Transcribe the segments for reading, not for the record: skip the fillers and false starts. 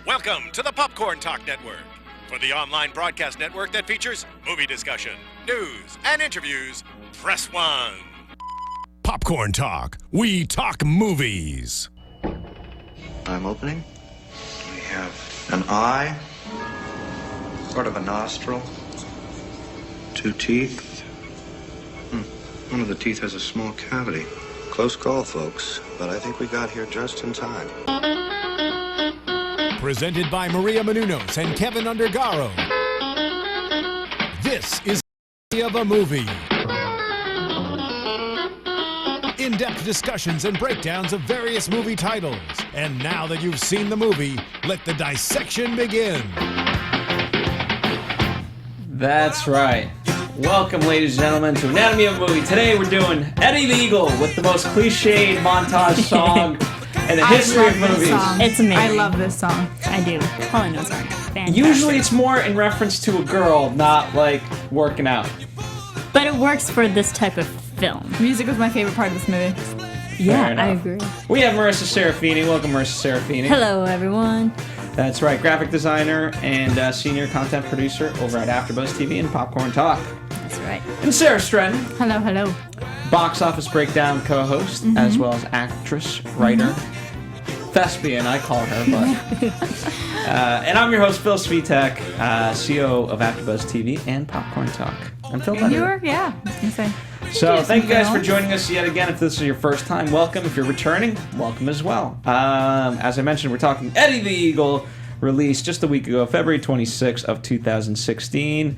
Welcome to the Popcorn Talk Network. For the online broadcast network that features movie discussion, news, and interviews, press 1. Popcorn Talk. We talk movies. I'm opening. We have an eye, sort of a nostril, 2 teeth. One of the teeth has a small cavity. Close call, folks, but I think we got here just in time. Presented by Maria Menounos and Kevin Undergaro. This is of a movie. In-depth discussions and breakdowns of various movie titles. And now that you've seen the movie, let the dissection begin. That's right. Welcome, ladies and gentlemen, to Anatomy of a Movie. Today we're doing Eddie the Eagle with the most cliched montage song in the history of movies. It's amazing. I love this song. I do. Holly knows that. Fantastic. Usually it's more in reference to a girl, not like working out. But it works for this type of film. Music was my favorite part of this movie. Yeah, I agree. We have Marisa Serafini. Welcome, Marisa Serafini. Hello, everyone. That's right, graphic designer and senior content producer over at AfterBuzz TV and Popcorn Talk. That's right. And Sara Stretton, Hello, hello. box office breakdown co-host, as well as actress, writer, thespian, I call her, but... and I'm your host, Phil Svitek, CEO of AfterBuzz TV and Popcorn Talk. I'm Phil Bender. You were? Yeah, I was going to say. So thank you guys for joining us yet again. If this is your first time, welcome. If you're returning, welcome as well. As I mentioned, we're talking Eddie the Eagle, released just a week ago, February 26th of 2016,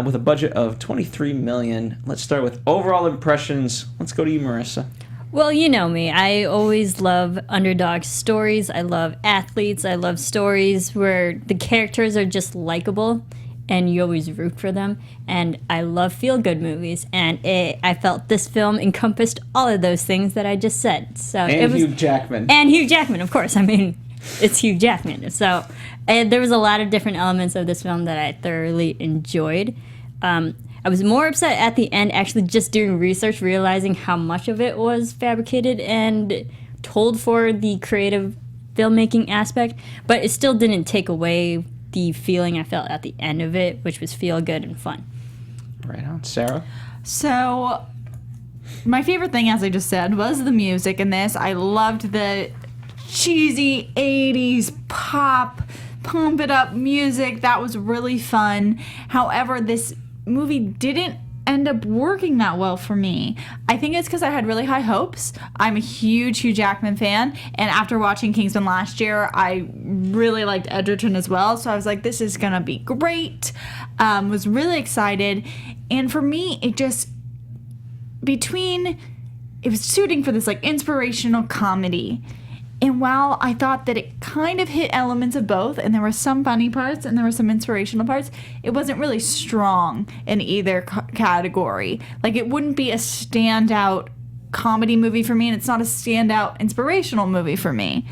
with a budget of $23 million. Let's start with overall impressions. Let's go to you, Marisa. Well, you know me. I always love underdog stories. I love athletes. I love stories where the characters are just likable and you always root for them. And I love feel-good movies. And I felt this film encompassed all of those things that I just said. So And Hugh Jackman. And Hugh Jackman, of course. I mean, it's Hugh Jackman. So there was a lot of different elements of this film that I thoroughly enjoyed. I was more upset at the end, actually just doing research, realizing how much of it was fabricated and told for the creative filmmaking aspect, but it still didn't take away the feeling I felt at the end of it, which was feel good and fun. Right on. Sara? So, my favorite thing, as I just said, was the music in this. I loved the cheesy 80s pop, pump it up music. That was really fun. However, this movie didn't end up working that well for me. I think it's because I had really high hopes. I'm a huge Hugh Jackman fan, and after watching Kingsman last year, I really liked Egerton as well, so I was like, this is gonna be great. Was really excited, and for me, it was suiting for this like inspirational comedy. And while I thought that it kind of hit elements of both, and there were some funny parts and there were some inspirational parts, it wasn't really strong in either category. Like, it wouldn't be a standout comedy movie for me, and it's not a standout inspirational movie for me.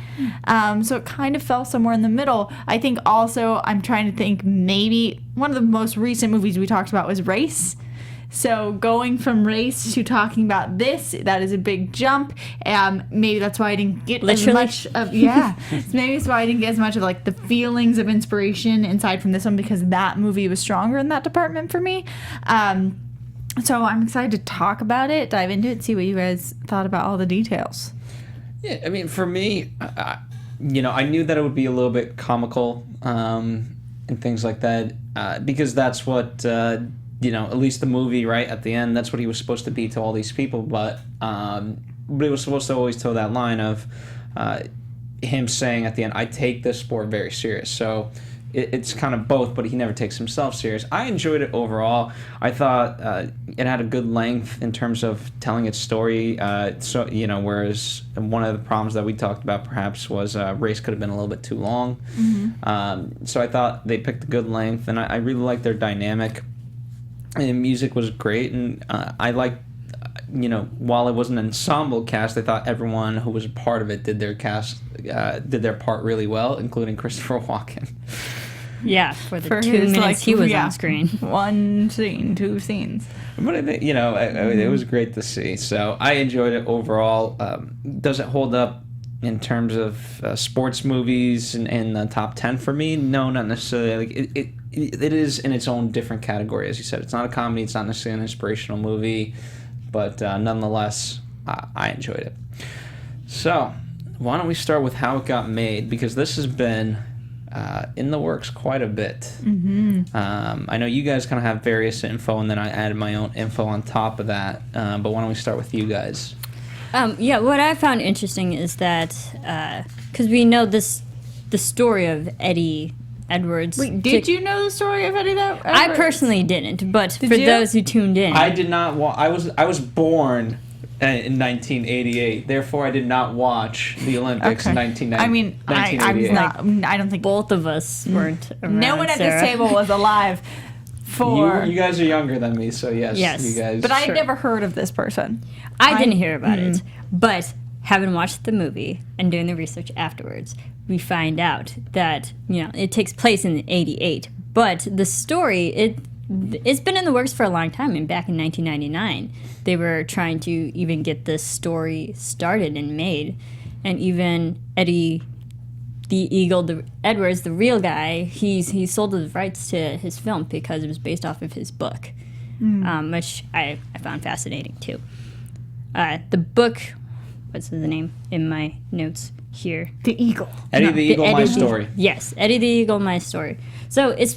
So it kind of fell somewhere in the middle. I think also, I'm trying to think, maybe one of the most recent movies we talked about was Race. So going from Race to talking about this, that is a big jump. Maybe that's why I didn't get as much of, maybe it's why I didn't get as much of like the feelings of inspiration inside from this one, because that movie was stronger in that department for me. So I'm excited to talk about it, dive into it, see what you guys thought about all the details. Yeah, I mean, for me, I knew that it would be a little bit comical and things like that, because that's what... at least the movie, right, at the end, that's what he was supposed to be to all these people, but he was supposed to always tell that line of him saying at the end, I take this sport very serious. So it's kind of both, but he never takes himself serious. I enjoyed it overall. I thought it had a good length in terms of telling its story. Whereas one of the problems that we talked about perhaps was Race could have been a little bit too long. So I thought they picked a good length, and I really liked their dynamic. And music was great, and I liked, while it was an ensemble cast, I thought everyone who was a part of it did their part really well, including Christopher Walken. Yeah, for 2 minutes he was on screen. One scene, 2 scenes. But it was great to see. So I enjoyed it overall. Does it hold up in terms of sports movies in the top 10 for me. No, not necessarily. Like it is in its own different category, as you said. It's not a comedy. It's not necessarily an inspirational movie, but nonetheless, I enjoyed it. So, why don't we start with how it got made? Because this has been in the works quite a bit. Mm-hmm. I know you guys kind of have various info, and then I added my own info on top of that. But why don't we start with you guys? What I found interesting is that because we know the story of Eddie Edwards. Wait, did you know the story of Eddie Edwards? I personally didn't, but for you? those who tuned in, I did not. I was born in 1988. Therefore, I did not watch the Olympics in 1990. I mean, I was not. I don't think both of us weren't around. No one at Sarah. this table was alive for. You guys are younger than me, so yes. You guys. But I'd never heard of this person. I didn't hear about it, but having watched the movie and doing the research afterwards, we find out that it takes place in '88, but the story it's been in the works for a long time. And back in 1999, they were trying to even get this story started and made, and even Eddie the Eagle Edwards, the real guy, he sold the rights to his film because it was based off of his book, which I found fascinating too. The book, what's the name in my notes here? The Eagle. Eddie the Eagle, My Story. Yes, Eddie the Eagle, My Story. So it's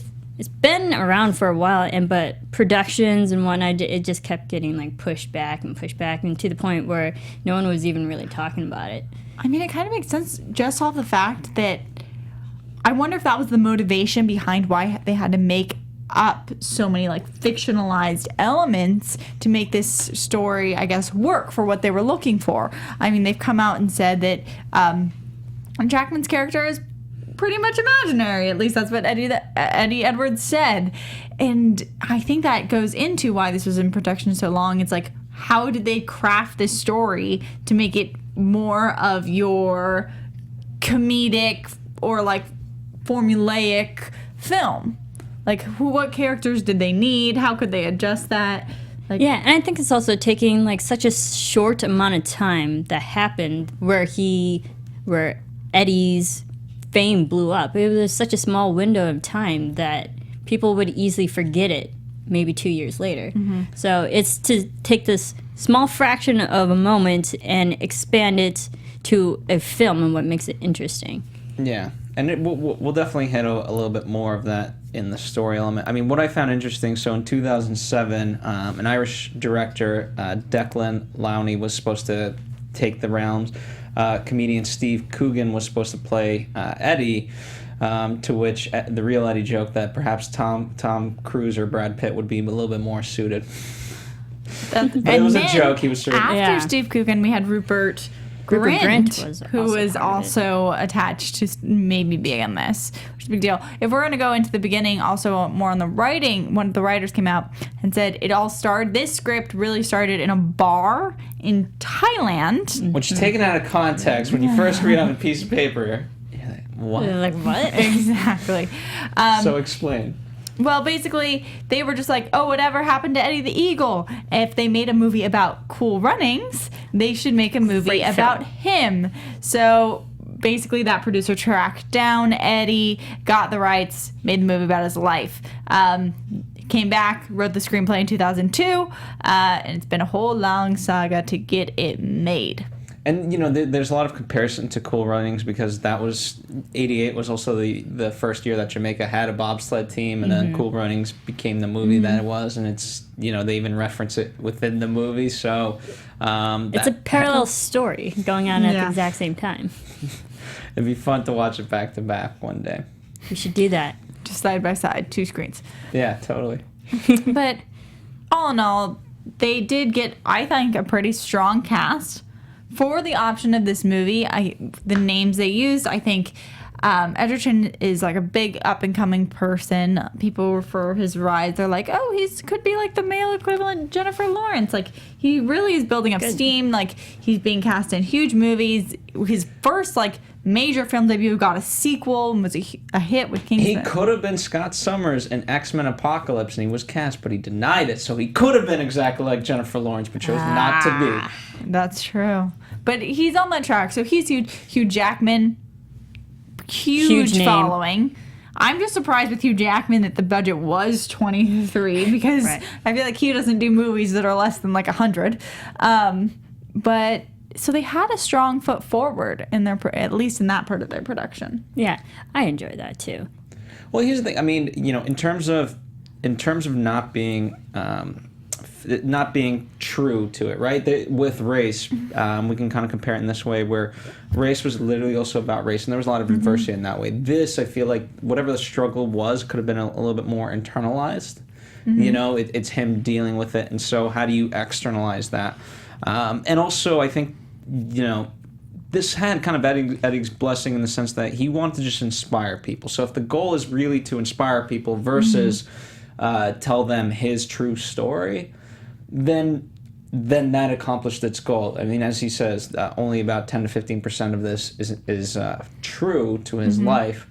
been around for a while, but productions and whatnot, it just kept getting like pushed back, and to the point where no one was even really talking about it. I mean, it kind of makes sense just off the fact that I wonder if that was the motivation behind why they had to make up so many like fictionalized elements to make this story, I guess, work for what they were looking for. I mean, they've come out and said that Jackman's character is pretty much imaginary. At least that's what Eddie Edwards said. And I think that goes into why this was in production so long. It's like, how did they craft this story to make it more of your comedic or like formulaic film? Like, what characters did they need? How could they adjust that? Like, yeah, and I think it's also taking like such a short amount of time that happened where Eddie's fame blew up. It was such a small window of time that people would easily forget it maybe 2 years later. Mm-hmm. So it's to take this small fraction of a moment and expand it to a film and what makes it interesting. Yeah, and we'll definitely hit a little bit more of that in the story element. I mean, what I found interesting, so in 2007, an Irish director, Declan Lowney, was supposed to take the realms. Comedian Steve Coogan was supposed to play Eddie, to which the real Eddie joked that perhaps Tom Cruise or Brad Pitt would be a little bit more suited. But it was a joke. He was sure. After Steve Coogan, we had Rupert Grint, who was also attached to maybe being in this, which is a big deal. If we're going to go into the beginning, also more on the writing, one of the writers came out and said this script really started in a bar in Thailand. Which, taken out of context, when you first read on a piece of paper, you're like, what? Like, what? Exactly. So explain. Well, basically, they were just like, oh, whatever happened to Eddie the Eagle? If they made a movie about Cool Runnings, they should make a movie about him. So basically, that producer tracked down Eddie, got the rights, made the movie about his life. Came back, wrote the screenplay in 2002, and it's been a whole long saga to get it made. And, there's a lot of comparison to Cool Runnings because that was, 88 was also the first year that Jamaica had a bobsled team, and then Cool Runnings became the movie that it was, and it's, they even reference it within the movie, so... it's a parallel story going on at the exact same time. It'd be fun to watch it back to back one day. We should do that. Just side by side, 2 screens. Yeah, totally. But all in all, they did get, I think, a pretty strong cast for the option of this movie. The names they used, I think, Egerton is like a big up and coming person. People refer his rise. They're like, oh, he's could be like the male equivalent of Jennifer Lawrence. Like he really is building up steam. Like he's being cast in huge movies. His first like major film debut got a sequel and was a hit with Kingsman. He could have been Scott Summers in X-Men Apocalypse, and he was cast, but he denied it. So he could have been exactly like Jennifer Lawrence, but chose not to be. That's true. But he's on that track. So he's huge. Hugh Jackman. Huge following. I'm just surprised with Hugh Jackman that the budget was 23 because I feel like he doesn't do movies that are less than like 100. But so they had a strong foot forward in their, at least in that part of their production. Yeah, I enjoy that too. Well, here's the thing. I mean, in terms of not being true to it, right? With Race, we can kind of compare it in this way, where Race was literally also about race, and there was a lot of adversity in that way. This, I feel like, whatever the struggle was, could have been a little bit more internalized. It's him dealing with it, and so how do you externalize that? And also, I think, this had kind of Eddie's blessing in the sense that he wanted to just inspire people. So if the goal is really to inspire people versus tell them his true story, then that accomplished its goal. I mean, as he says, only about 10 to 15% of this is true to his life,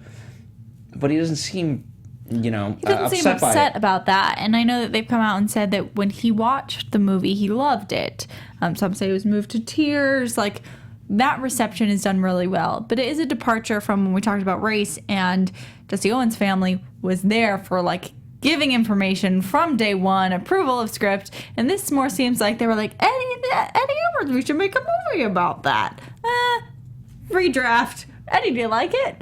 but he doesn't seem, he doesn't seem upset about that. And I know that they've come out and said that when he watched the movie, he loved it. Some say he was moved to tears. Like, that reception is done really well. But it is a departure from when we talked about Race, and Jesse Owens' family was there for, like, giving information from day one, approval of script, and this more seems like they were like, Eddie Edwards, we should make a movie about that. Redraft. Eddie, do you like it?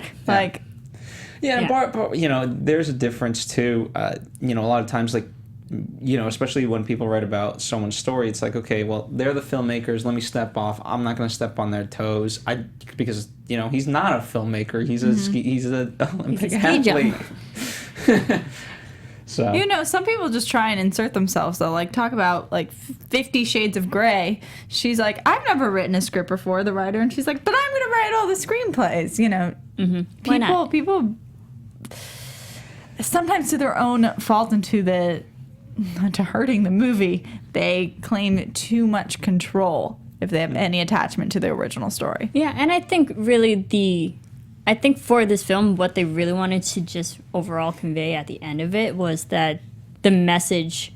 There's a difference too. A lot of times, like, especially when people write about someone's story, it's like, okay, well, they're the filmmakers. Let me step off. I'm not going to step on their toes. Because he's not a filmmaker. He's an Olympic athlete. So some people just try and insert themselves, though. Like, talk about, like, 50 Shades of Grey. She's like, I've never written a script before, the writer. And she's like, but I'm going to write all the screenplays, Why not? People, sometimes to their own fault and to hurting the movie, they claim too much control if they have any attachment to the original story. Yeah, and I think really for this film, what they really wanted to just overall convey at the end of it was that the message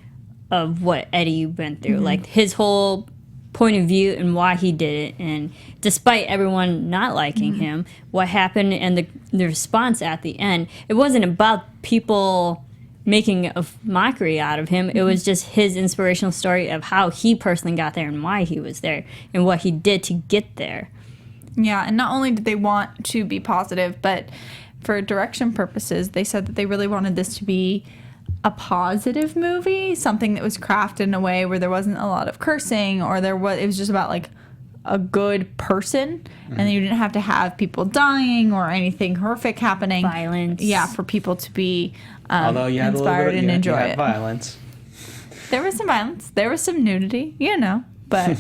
of what Eddie went through, like his whole point of view and why he did it, and despite everyone not liking him, what happened and the response at the end. It wasn't about people making a mockery out of him. It was just his inspirational story of how he personally got there and why he was there and what he did to get there. Yeah, and not only did they want to be positive, but for direction purposes, they said that they really wanted this to be a positive movie, something that was crafted in a way where there wasn't a lot of cursing, or it was just about, like, a good person, and you didn't have to have people dying or anything horrific happening. Violence. Yeah, for people to be although you had inspired and enjoy it. Violence. There was some violence. There was some nudity, but...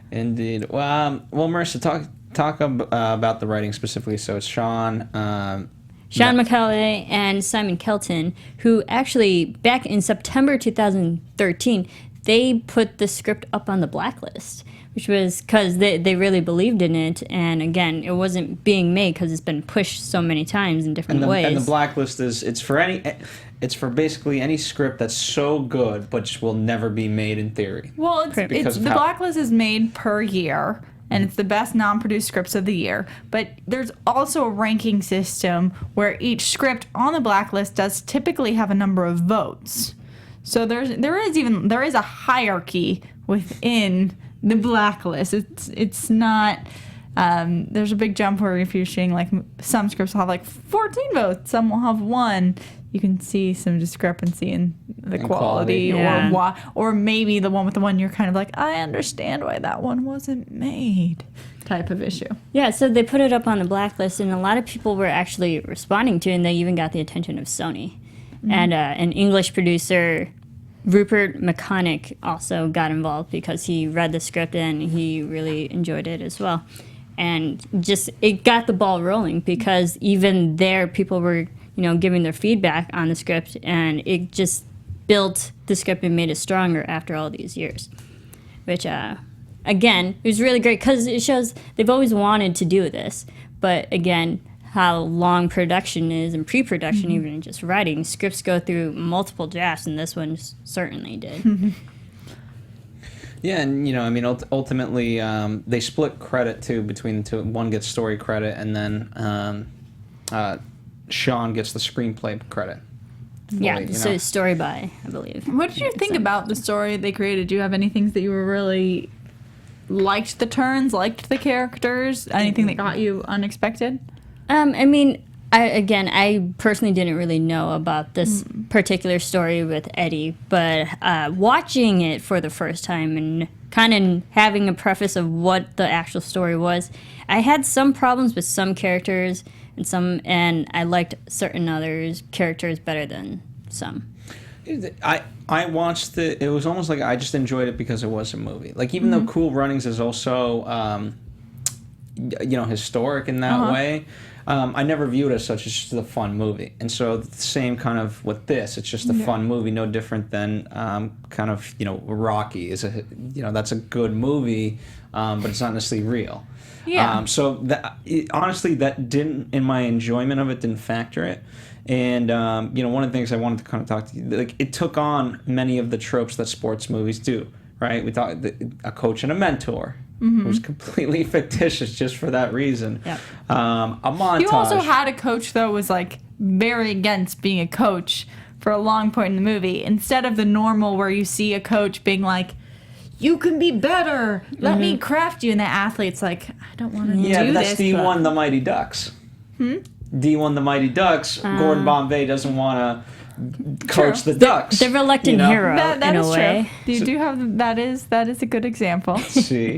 Indeed. Well, Marisa, talk about the writing specifically. So it's Sean McCauley and Simon Kelton, who actually, back in September 2013, they put the script up on the blacklist, which was because they really believed in it. And again, it wasn't being made because it's been pushed so many times in different ways. And the blacklist it's for basically any script that's so good but just will never be made in theory. Well, the blacklist is made per year, and it's the best non-produced scripts of the year. But there's also a ranking system where each script on the blacklist does typically have a number of votes. So there is a hierarchy within the blacklist. It's not. There's a big jump where if you're seeing, like, some scripts will have like 14 votes, some will have 1. You can see some discrepancy in the quality. Or maybe the one with the 1 you're kind of like, I understand why that one wasn't made, type of issue. Yeah, so they put it up on the blacklist, and a lot of people were actually responding to it, and they even got the attention of Sony. And an English producer, Rupert McConnock, also got involved because he read the script and he really enjoyed it as well. and just it got the ball rolling because even there people were giving their feedback on the script, and it just built the script and made it stronger after all these years, which again, it was really great because it shows they've always wanted to do this, but again, how long production is and pre-production, even in just writing, scripts go through multiple drafts, and this one certainly did. Yeah, and ultimately, they split credit too between the two. One gets story credit, and then Sean gets the screenplay credit. Yeah, so it's story by, I believe. What did you think about the story they created? Do you have any things that you were really liked the turns, liked the characters? Anything that got you unexpected? I personally didn't really know about this particular story with Eddie, but watching it for the first time and kind of having a preface of what the actual story was, I had some problems with some characters and I liked certain others characters better than some. I watched it. It was almost like I just enjoyed it because it was a movie. Like even though Cool Runnings is also historic in that way. I never viewed it as such. It's just a fun movie. And so the same kind of with this. It's just a fun movie, no different than Rocky is that's a good movie, but it's not necessarily real. Yeah. Honestly, that didn't, in my enjoyment of it, didn't factor it. And, one of the things I wanted to kind of talk to you, like it took on many of the tropes that sports movies do, right? We thought a coach and a mentor. Who's completely fictitious just for that reason. Yep. A montage. You also had a coach, though, was like very against being a coach for a long point in the movie. Instead of the normal where you see a coach being like, you can be better. Let me craft you. And the athlete's like, I don't want to do this. Yeah, that's D1 The Mighty Ducks. D1 The Mighty Ducks. Gordon Bombay doesn't want to coach the Ducks. The reluctant hero, that in is a way. True. You do have that is a good example. See,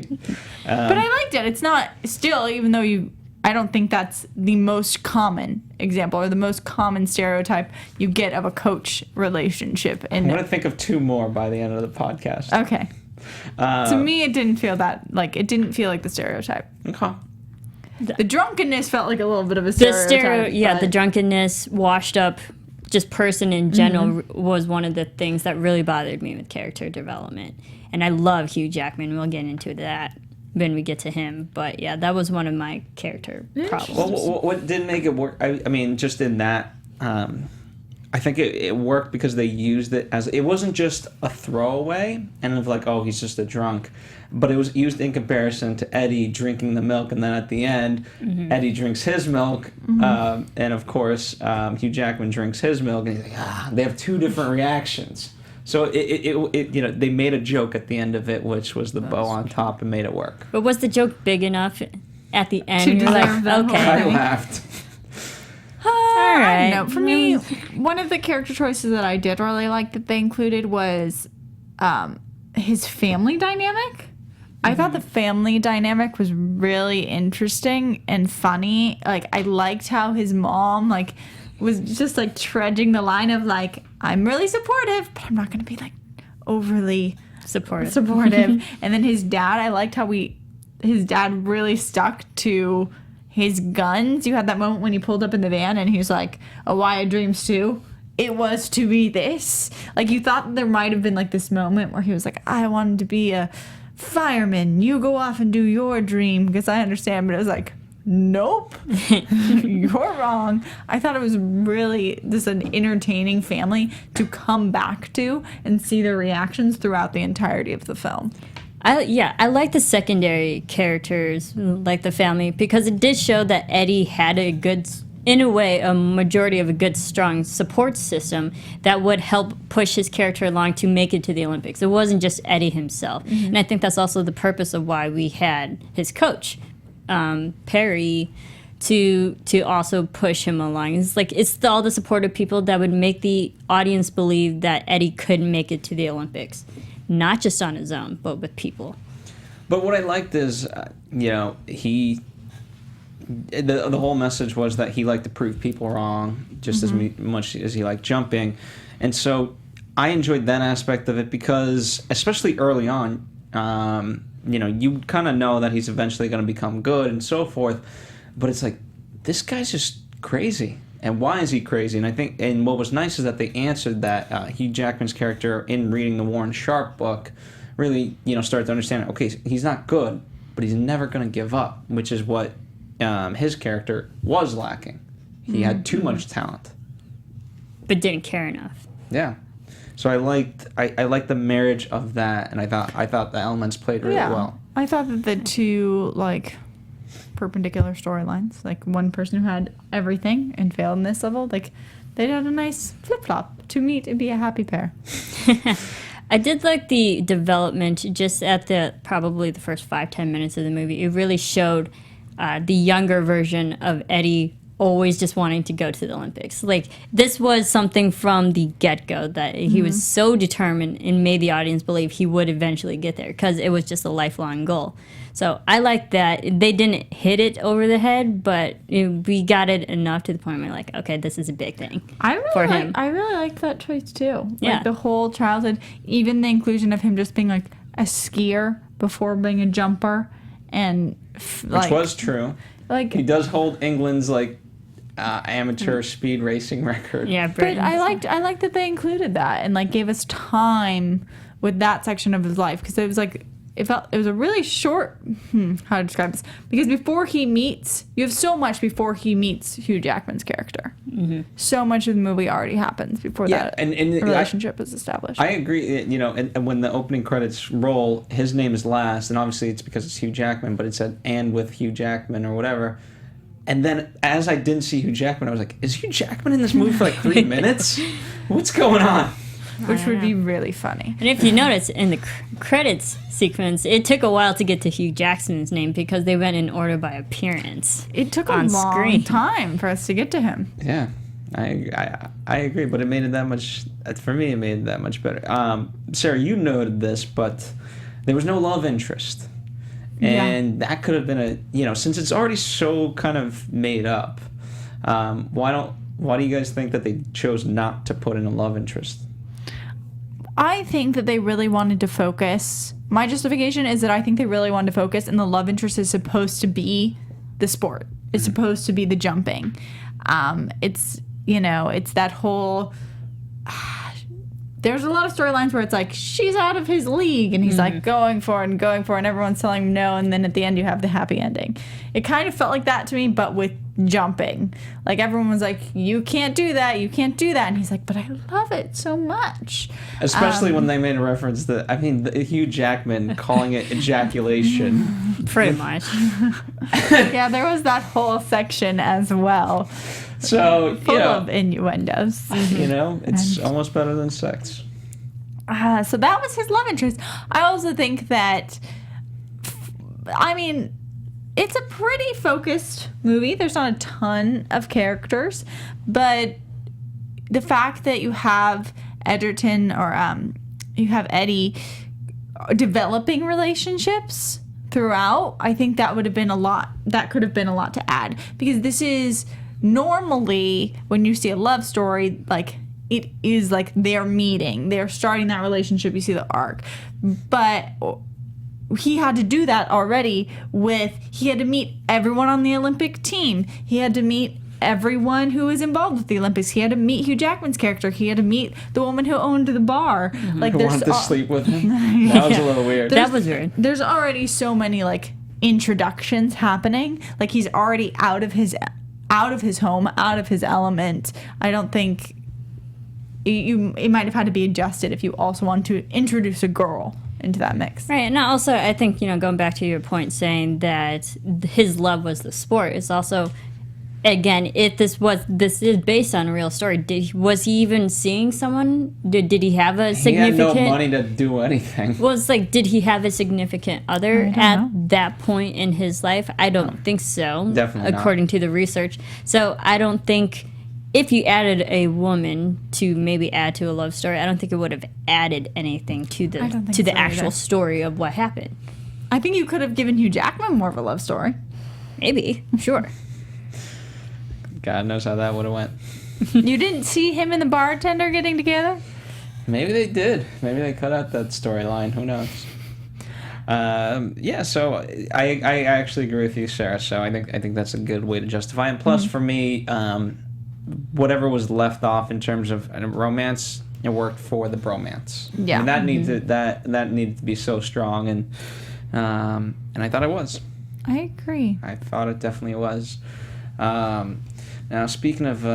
but I liked it. It's not still, even though I don't think that's the most common example or the most common stereotype you get of a coach relationship. I'm gonna think of two more by the end of the podcast. Okay. To me, it didn't feel like the stereotype. Okay. The drunkenness felt like a little bit of a stereotype. The drunkenness, washed up, just person in general was one of the things that really bothered me with character development. And I love Hugh Jackman. We'll get into that when we get to him. But yeah, that was one of my character problems. Well, what didn't make it work? Just in that, I think it worked because they used it as, it wasn't just a throwaway and of like, oh, he's just a drunk. But it was used in comparison to Eddie drinking the milk, and then at the end, Eddie drinks his milk, and of course, Hugh Jackman drinks his milk, and he's like, they have two different reactions. So it they made a joke at the end of it, which was the bow on top, and made it work. But was the joke big enough at the end? To You're like, deserve that okay. I laughed. All right. No, for me, one of the character choices that I did really like that they included was his family dynamic. I thought the family dynamic was really interesting and funny. Like, I liked how his mom, like, was just, like, trudging the line of, like, I'm really supportive, but I'm not going to be, like, overly Supportive. And then his dad, I liked how his dad really stuck to his guns. You had that moment when he pulled up in the van and he was like, oh, why I dreams too? It was to be this. Like, you thought there might have been, like, this moment where he was like, I wanted to be a fireman, you go off and do your dream because I understand. But it was like, nope, you're wrong. I thought it was really an entertaining family to come back to and see their reactions throughout the entirety of the film. I like the secondary characters, like the family, because it did show that Eddie had a majority of a good, strong support system that would help push his character along to make it to the Olympics. It wasn't just Eddie himself. And I think that's also the purpose of why we had his coach, Perry, to also push him along. It's all the supportive people that would make the audience believe that Eddie could make it to the Olympics, not just on his own, but with people. But what I liked is, he... The whole message was that he liked to prove people wrong just as much as he liked jumping. And so I enjoyed that aspect of it because, especially early on, You kind of know that he's eventually going to become good and so forth, but it's like, this guy's just crazy. And why is he crazy? And I think, and what was nice is that they answered that. Hugh Jackman's character, in reading the Warren Sharp book, really, started to understand, okay, he's not good, but he's never going to give up, which is what his character was lacking. He had too much talent. But didn't care enough. Yeah. So I liked the marriage of that, and I thought the elements played really well. I thought that the two, like, perpendicular storylines, like one person who had everything and failed in this level, like, they had a nice flip-flop to meet and be a happy pair. I did like the development just at probably the first 5-10 minutes of the movie. It really showed the younger version of Eddie always just wanting to go to the Olympics. Like, this was something from the get-go that he was so determined and made the audience believe he would eventually get there because it was just a lifelong goal. So I like that. They didn't hit it over the head, but we got it enough to the point where we're like, okay, this is a big thing for him. I really liked that choice too. Yeah. Like the whole childhood, even the inclusion of him just being like a skier before being a jumper, and which was true. Like, he does hold England's amateur speed racing record. Yeah, but I liked that they included that and like gave us time with that section of his life, because it was like, it was a really short, how to describe this, because you have so much before he meets Hugh Jackman's character. Mm-hmm. So much of the movie already happens before that and relationship is established. I agree, and when the opening credits roll, his name is last, and obviously it's because it's Hugh Jackman, but it said, and with Hugh Jackman or whatever. And then as I didn't see Hugh Jackman, I was like, is Hugh Jackman in this movie for like 3 minutes? What's going on? Which would be really funny. And if you notice, in the credits sequence, it took a while to get to Hugh Jackman's name because they went in order by appearance. It took a long time for us to get to him. Yeah, I agree, but it made it that much, for me, it made it that much better. Sarah, you noted this, but there was no love interest. And that could have been since it's already so kind of made up, why do you guys think that they chose not to put in a love interest? I think that they really wanted to focus. My justification is that I think they really wanted to focus, and the love interest is supposed to be the sport. It's supposed to be the jumping. It's that whole... There's a lot of storylines where it's like, she's out of his league, and he's like going for it, and everyone's telling him no, and then at the end you have the happy ending. It kind of felt like that to me, but with jumping. Like, everyone was like, you can't do that, and he's like, but I love it so much. Especially when they made a reference to, Hugh Jackman calling it ejaculation. Pretty much. Yeah, there was that whole section as well. So, full of innuendos. It's almost better than sex. So that was his love interest. I also think that, it's a pretty focused movie. There's not a ton of characters, but the fact that you have Egerton or you have Eddie developing relationships throughout, I think that would have been a lot. That could have been a lot to add, because this is... Normally, when you see a love story, like, it is like they're meeting, they're starting that relationship, you see the arc. But he had to do that already he had to meet everyone on the Olympic team. He had to meet everyone who was involved with the Olympics. He had to meet Hugh Jackman's character. He had to meet the woman who owned the bar. Mm-hmm. Like, who wanted to sleep with him. That was a little weird. That was weird. There's already so many, like, introductions happening. Like, he's already out of his home, out of his element. I don't think it might have had to be adjusted if you also want to introduce a girl into that mix. Right, and also I think, going back to your point saying that his love was the sport, it's also, again, if this is based on a real story, was he even seeing someone? Did he have a significant... He had no money to do anything. Well, it's like, did he have a significant other at that point in his life? I don't think so. Definitely according to the research. So I don't think... If you added a woman to maybe add to a love story, I don't think it would have added anything to the actual story of what happened. I think you could have given Hugh Jackman more of a love story. Maybe. Sure. God knows how that would have went. You didn't see him and the bartender getting together? Maybe they did. Maybe they cut out that storyline. Who knows? So I actually agree with you, Sarah. So I think that's a good way to justify. And plus, for me, whatever was left off in terms of romance, it worked for the bromance. Yeah. I mean, that needed to be so strong, and I thought it was. I agree. I thought it definitely was. Now, speaking of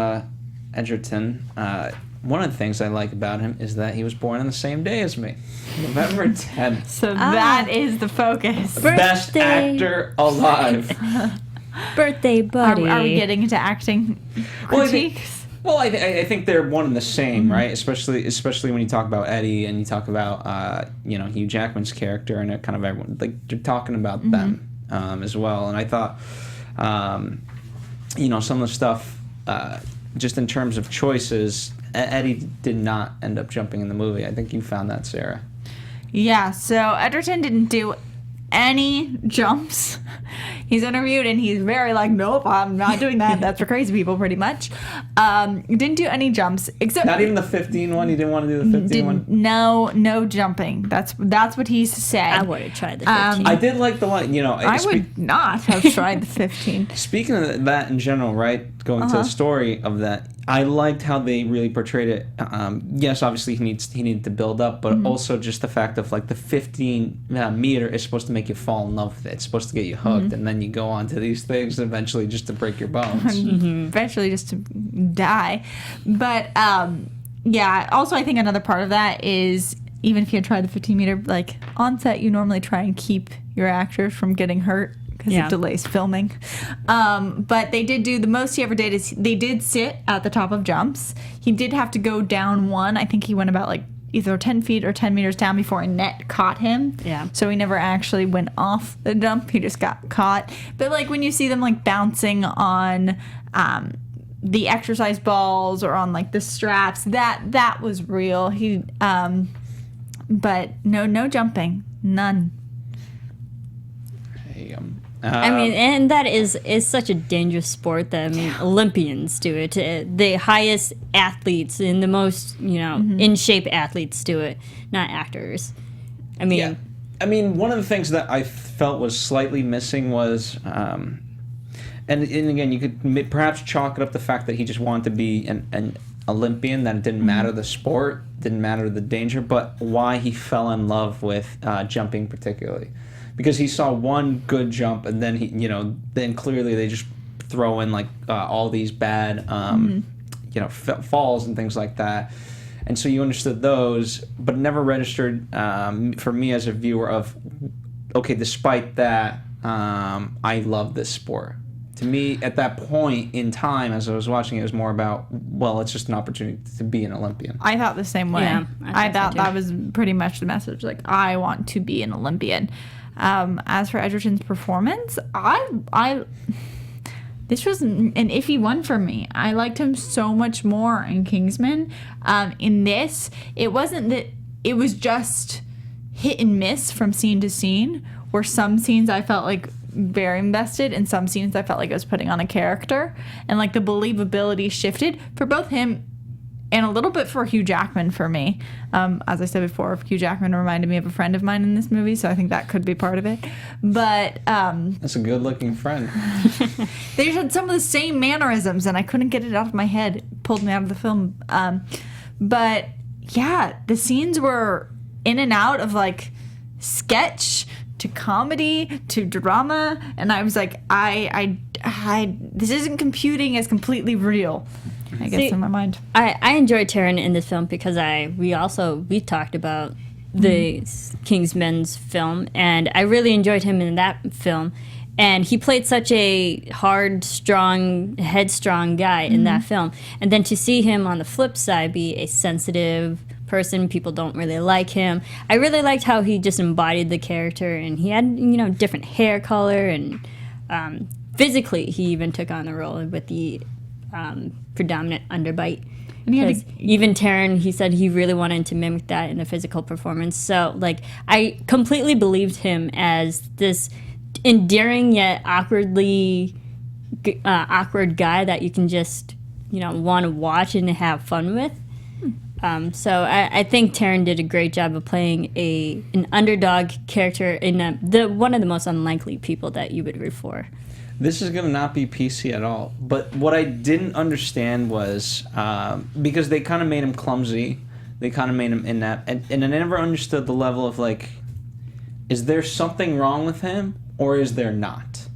Egerton, one of the things I like about him is that he was born on the same day as me, November 10th. So that is the focus. Best actor alive. Birthday buddy. Are we getting into acting critiques? I think they're one and the same, right? Especially when you talk about Eddie and you talk about Hugh Jackman's character, and kind of everyone, like, you're talking about them as well. And I thought some of the stuff just in terms of choices, Eddie did not end up jumping in the movie. I think you found that, Sarah. Yeah, so Egerton didn't do any jumps. He's interviewed and he's very like, nope, I'm not doing that. That's for crazy people, pretty much. Didn't do any jumps except not even the 15 one. He didn't want to do the 15 one. No jumping. That's what he said. I would have tried the 15. I did like the one. I would not have tried the 15. Speaking of that in general, right? Going to the story of that, I liked how they really portrayed it. Yes, obviously he needed to build up, but also just the fact of like the 15 meter is supposed to make you fall in love with it. It's supposed to get you hooked, and then you go on to these things eventually just to break your bones. Eventually just to die. But also I think another part of that is even if you had tried the 15 meter, like on set you normally try and keep your actors from getting hurt because it delays filming. But they did do the most he ever did is they did sit at the top of jumps. He did have to go down one. I think he went about like either 10 feet or 10 meters down before a net caught him. Yeah. So he never actually went off the jump. He just got caught. But like when you see them like bouncing on the exercise balls or on like the straps, that was real. He but no jumping. None. I mean, and that is such a dangerous sport that, I mean, Olympians do it. The highest athletes and the most, in shape athletes do it, not actors. I mean, one of the things that I felt was slightly missing was, and again, you could perhaps chalk it up the fact that he just wanted to be an Olympian, that it didn't matter the sport, didn't matter the danger, but why he fell in love with jumping particularly. Because he saw one good jump, and then then clearly they just throw in like all these bad, falls and things like that, and so you understood those, but never registered for me as a viewer of, okay, despite that, I love this sport. To me, at that point in time, as I was watching, it was more about, well, it's just an opportunity to be an Olympian. I thought the same way. Yeah, I thought that was pretty much the message. Like, I want to be an Olympian. As for Egerton's performance, this was an iffy one for me. I liked him so much more in Kingsman. In this, it wasn't that it was just hit and miss from scene to scene, where some scenes I felt like very invested, and some scenes I felt like I was putting on a character, and like the believability shifted for both him and a little bit for Hugh Jackman for me. As I said before, Hugh Jackman reminded me of a friend of mine in this movie, so I think that could be part of it. But that's a good-looking friend. They just had some of the same mannerisms, and I couldn't get it out of my head. It pulled me out of the film. But yeah, the scenes were in and out of like sketch to comedy to drama, and I was like, I this isn't computing as completely real, I guess. In my mind, I enjoyed Taron in this film because we talked about the Kingsman's film, and I really enjoyed him in that film, and he played such a hard, strong, headstrong guy in that film, and then to see him on the flip side be a sensitive person, people don't really like him. I really liked how he just embodied the character, and he had different hair color, and physically he even took on the role with the predominant underbite. Because even Taron, he said he really wanted to mimic that in the physical performance. So like I completely believed him as this endearing yet awkward guy that you can just want to watch and have fun with. So I think Taron did a great job of playing an underdog character in one of the most unlikely people that you would root for. This is going to not be PC at all. But what I didn't understand was, because they kind of made him clumsy, they kind of made him inept, and I never understood the level of, like, is there something wrong with him, or is there not?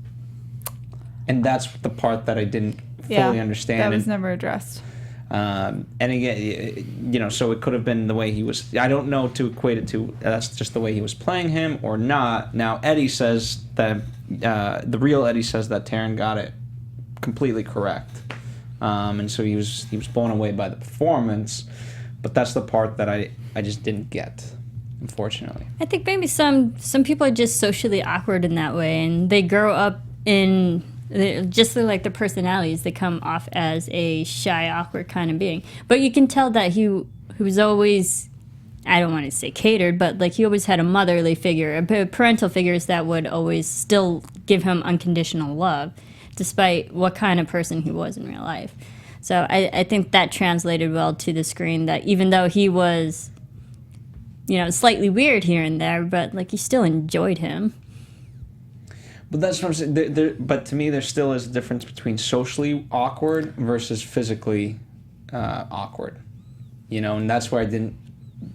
And that's the part that I didn't fully understand. That was never addressed. And again, so it could have been the way he was. I don't know to equate it to. That's just the way he was playing him, or not. Now Eddie says that the real Eddie says that Taron got it completely correct, and so he was blown away by the performance. But that's the part that I just didn't get, unfortunately. I think maybe some people are just socially awkward in that way, and they grow up in. Just like their personalities, they come off as a shy, awkward kind of being. But you can tell that he was always, I don't want to say catered, but like he always had a motherly figure, parental figures that would always still give him unconditional love, despite what kind of person he was in real life. So I think that translated well to the screen, that even though he was, slightly weird here and there, but like you still enjoyed him. But that's what I'm saying. But to me, there still is a difference between socially awkward versus physically awkward. And that's where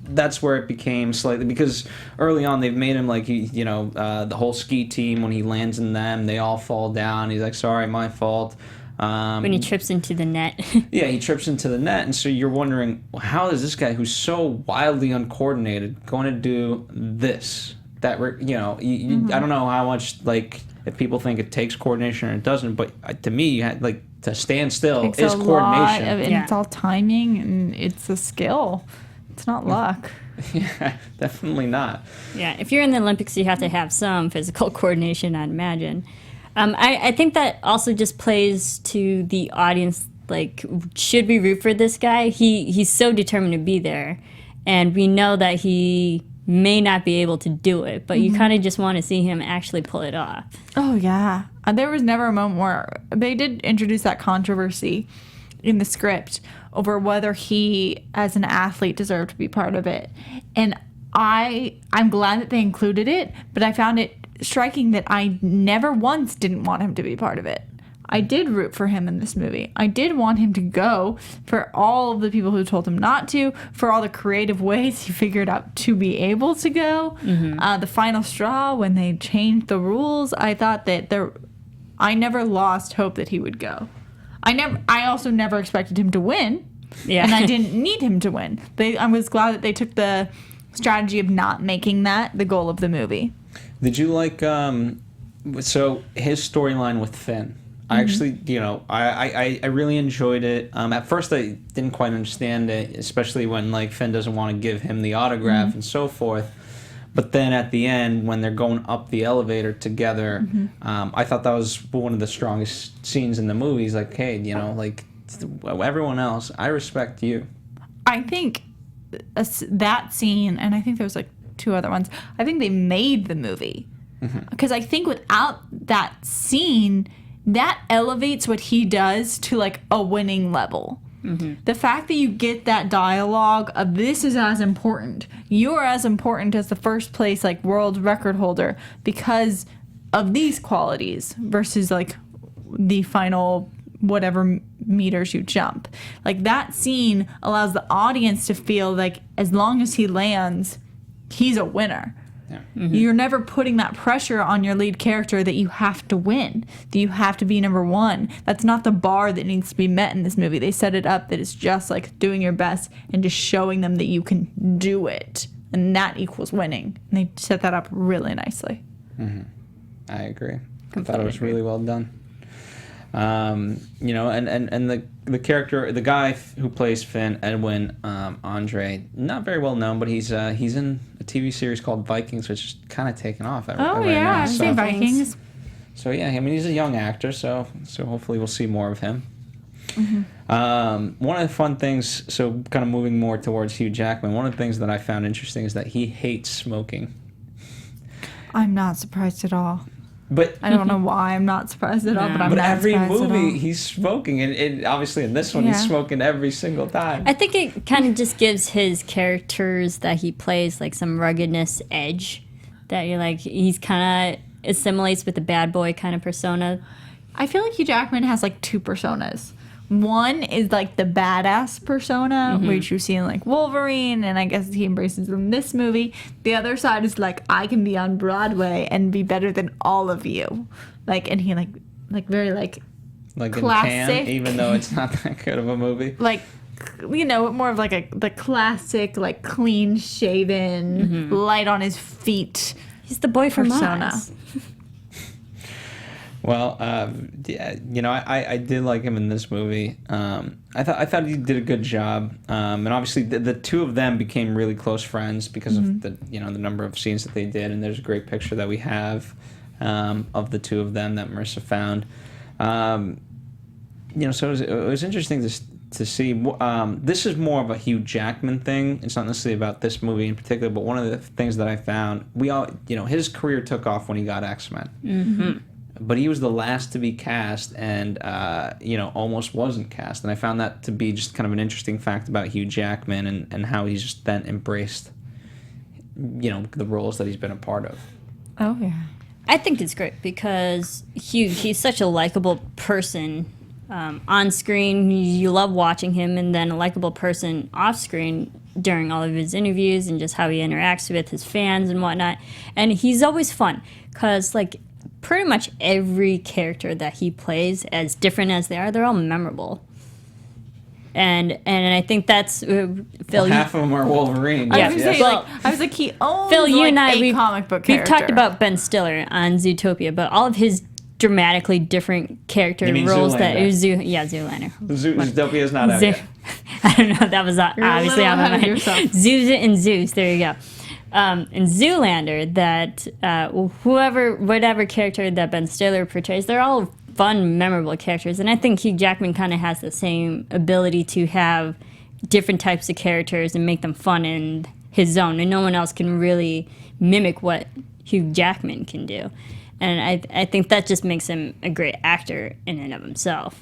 that's where it became slightly, because early on they've made him like the whole ski team, when he lands in them, they all fall down. He's like, sorry, my fault. When he trips into the net. Yeah, he trips into the net, and so you're wondering, how is this guy who's so wildly uncoordinated going to do this? That I don't know how much, like, if people think it takes coordination or it doesn't, but to me, you had, like, to stand still is coordination. And it's all timing, and it's a skill. It's not luck. Yeah, definitely not. Yeah, if you're in the Olympics, you have to have some physical coordination, I'd imagine. I think that also just plays to the audience. Like, should we root for this guy? He's so determined to be there, and we know that he may not be able to do it, but you kind of just want to see him actually pull it off. Oh, yeah. There was never a moment where they did introduce that controversy in the script over whether he, as an athlete, deserved to be part of it. And I'm glad that they included it, but I found it striking that I never once didn't want him to be part of it. I did root for him in this movie. I did want him to go, for all of the people who told him not to, for all the creative ways he figured out to be able to go. The final straw, when they changed the rules, I thought that I never lost hope that he would go. I also never expected him to win. Yeah. And I didn't need him to win. I was glad that they took the strategy of not making that the goal of the movie. Did you like so his storyline with Finn? I actually, I really enjoyed it. At first, I didn't quite understand it, especially when, like, Finn doesn't want to give him the autograph and so forth. But then at the end, when they're going up the elevator together, I thought that was one of the strongest scenes in the movie. He's like, hey, like, everyone else, I respect you. I think that scene, and I think there was, like, 2 other ones, I think they made the movie. Because I think without that scene, that elevates what he does to, like, a winning level. The fact that you get that dialogue of, this is as important. You're as important as the first place, like, world record holder because of these qualities versus, like, the final whatever meters you jump. Like, that scene allows the audience to feel like as long as he lands, he's a winner. You're never putting that pressure on your lead character that you have to win, that you have to be number one. That's not the bar that needs to be met in this movie. They set it up that it's just like doing your best and just showing them that you can do it, and that equals winning. And they set that up really nicely. I agree. I thought it was really well done. And the character, the guy who plays Finn, Edwin Andre, not very well known, but he's in a TV series called Vikings, which is kind of taken off right now. I've seen Vikings. So yeah, I mean, he's a young actor, so hopefully we'll see more of him. One of the fun things, so kind of moving more towards Hugh Jackman, one of the things that I found interesting is that he hates smoking. I'm not surprised at all. But I don't know why I'm not surprised at all, but I'm but not every surprised at all. movie he's smoking, and obviously in this one he's smoking every single time. I think it kind of just gives his characters that he plays like some ruggedness edge that you're like, he's kind of assimilates with the bad boy kind of persona. I feel like Hugh Jackman has like two personas. One is like the badass persona, which you see in like Wolverine, and I guess he embraces in this movie. The other side is like, I can be on Broadway and be better than all of you. Like, and he like very like classic, in Can, even though it's not that good of a movie. like, you know, more of like the classic like clean shaven, light on his feet. He's the boy from persona. Oz. Well, yeah, you know, I did like him in this movie. I thought he did a good job, and obviously the two of them became really close friends because of the number of scenes that they did. And there's a great picture that we have of the two of them that Marisa found. So it was interesting to see. This is more of a Hugh Jackman thing. It's not necessarily about this movie in particular, but one of the things that I found, his career took off when he got X-Men. Mm-hmm. But he was the last to be cast and, almost wasn't cast. And I found that to be just kind of an interesting fact about Hugh Jackman and how he's just then embraced, the roles that he's been a part of. Oh, yeah. I think it's great because he's such a likable person on screen. You love watching him, and then a likable person off screen during all of his interviews and just how he interacts with his fans and whatnot. And he's always fun because, like, pretty much every character that he plays, as different as they are, they're all memorable. And I think that's Phil. Half of them are Wolverine. I was like, he owns Phil, you and I, a comic book we've character. talked about Ben Stiller on Zootopia, but all of his dramatically different character roles Zoolander. Zootopia is not out yet. I don't know. That was obviously on my mind. Yourself. Zeus and Zeus. There you go. In Zoolander, that whatever character that Ben Stiller portrays, they're all fun, memorable characters. And I think Hugh Jackman kind of has the same ability to have different types of characters and make them fun in his own. And no one else can really mimic what Hugh Jackman can do. And I think that just makes him a great actor in and of himself.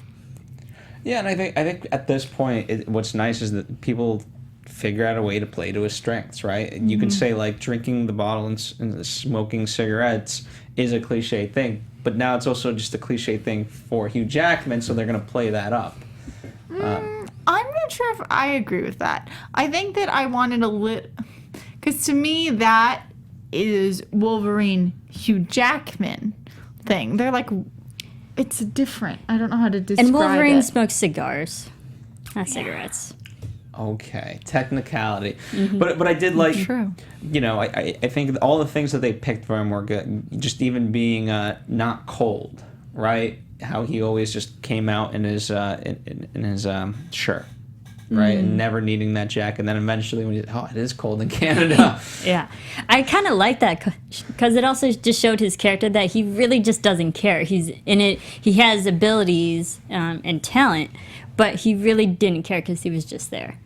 Yeah, and I think at this point, what's nice is that people figure out a way to play to his strengths, right? And you could say, like, drinking the bottle and smoking cigarettes is a cliche thing, but now it's also just a cliche thing for Hugh Jackman, so they're going to play that up. I'm not sure if I agree with that. I think that I wanted a little... Because to me, that is Wolverine Hugh Jackman thing. They're like... It's different. I don't know how to describe it. And Wolverine smokes cigars, not cigarettes. Okay, technicality. But I did like, True. I think all the things that they picked for him were good. Just even being not cold, right? How he always just came out in his shirt, right? And never needing that jacket. And then eventually when it is cold in Canada. Yeah. I kind of like that because it also just showed his character that he really just doesn't care. He's in it. He has abilities and talent, but he really didn't care because he was just there.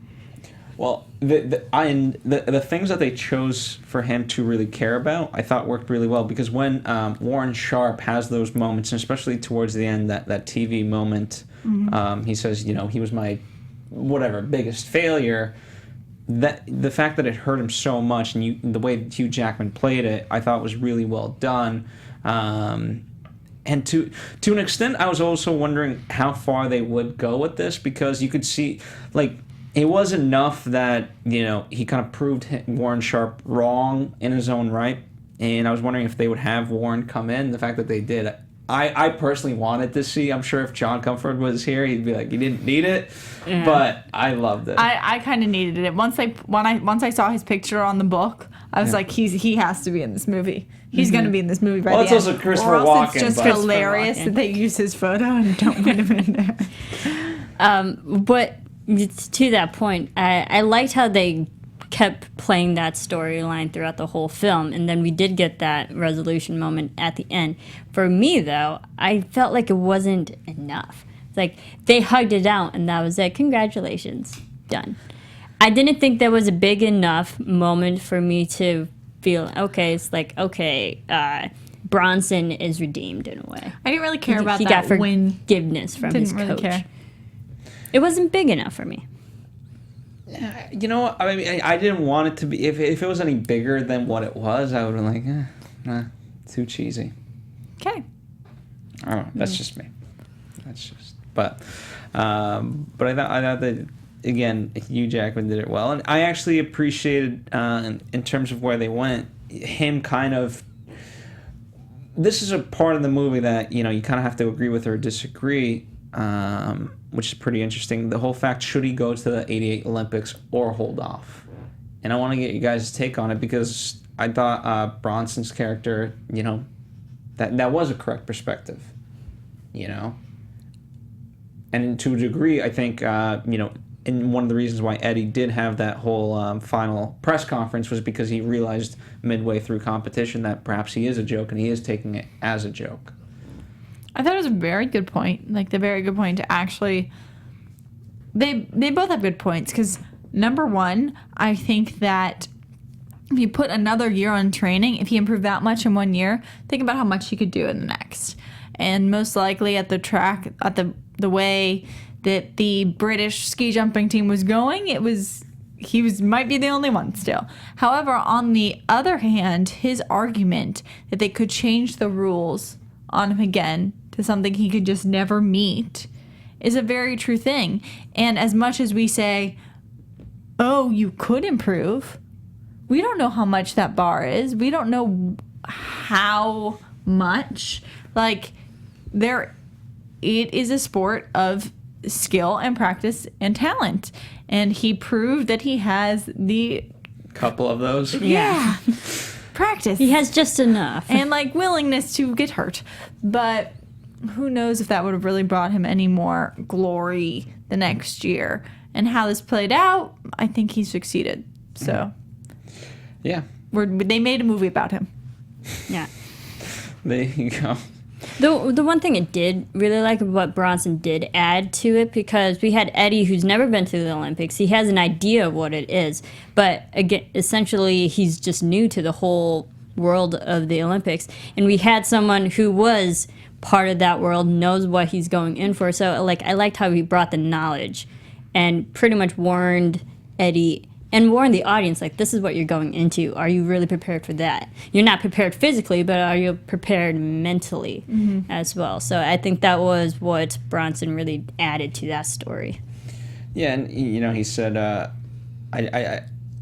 Well, the things that they chose for him to really care about, I thought worked really well because when Warren Sharp has those moments, and especially towards the end, that TV moment, he says, he was my biggest failure. That the fact that it hurt him so much, and the way Hugh Jackman played it, I thought was really well done. And to an extent, I was also wondering how far they would go with this because you could see, like, it was enough that, he kind of proved Warren Sharp wrong in his own right. And I was wondering if they would have Warren come in. The fact that they did, I personally wanted to see. I'm sure if John Comfort was here, he'd be like, you didn't need it. Yeah. But I loved it. I kind of needed it. Once I saw his picture on the book, I was like, he has to be in this movie. He's going to be in this movie by the end. Well, it's also Christopher Walken. Or else it's just hilarious that they use his photo and don't put him in there. But to that point, I liked how they kept playing that storyline throughout the whole film, and then we did get that resolution moment at the end. For me, though, I felt like it wasn't enough. It's like they hugged it out, and that was it. Congratulations, done. I didn't think there was a big enough moment for me to feel, okay, it's like, okay, Bronson is redeemed in a way. I didn't really care about he that got win. forgiveness from his Didn't really coach. care. It wasn't big enough for me. You know what? I mean, I didn't want it to be. If it was any bigger than what it was, I would have been like, nah, too cheesy. Okay. I don't know. That's just me. That's just. But I thought that again, Hugh Jackman did it well, and I actually appreciated in terms of where they went, him kind of. This is a part of the movie that you kind of have to agree with or disagree, which is pretty interesting. The whole fact, should he go to the '88 Olympics or hold off? And I want to get you guys' take on it because I thought Bronson's character, that was a correct perspective, And to a degree, I think, and one of the reasons why Eddie did have that whole final press conference was because he realized midway through competition that perhaps he is a joke and he is taking it as a joke. I thought it was a very good point. Like, the very good point to actually... They both have good points, because, number one, I think that if you put another year on training, if he improved that much in 1 year, think about how much he could do in the next. And most likely at the track, at the way that the British ski jumping team was going, he might be the only one still. However, on the other hand, his argument that they could change the rules on him again to something he could just never meet is a very true thing. And as much as we say, oh, you could improve, we don't know how much that bar is. We don't know how much. Like, it is a sport of skill and practice and talent. And he proved that he has the... Couple of those. Yeah. Practice. He has just enough. And, willingness to get hurt. But who knows if that would have really brought him any more glory the next year. And how this played out, I think he succeeded. So... Yeah. They made a movie about him. Yeah. There you go. The one thing it did really like what Bronson did add to it, because we had Eddie, who's never been to the Olympics. He has an idea of what it is, but again, essentially he's just new to the whole world of the Olympics. And we had someone who was part of that world, knows what he's going in for. So I liked how he brought the knowledge and pretty much warned Eddie and warn the audience, this is what you're going into. Are you really prepared for that? You're not prepared physically, but are you prepared mentally as well? So I think that was what Bronson really added to that story. Yeah, and he said,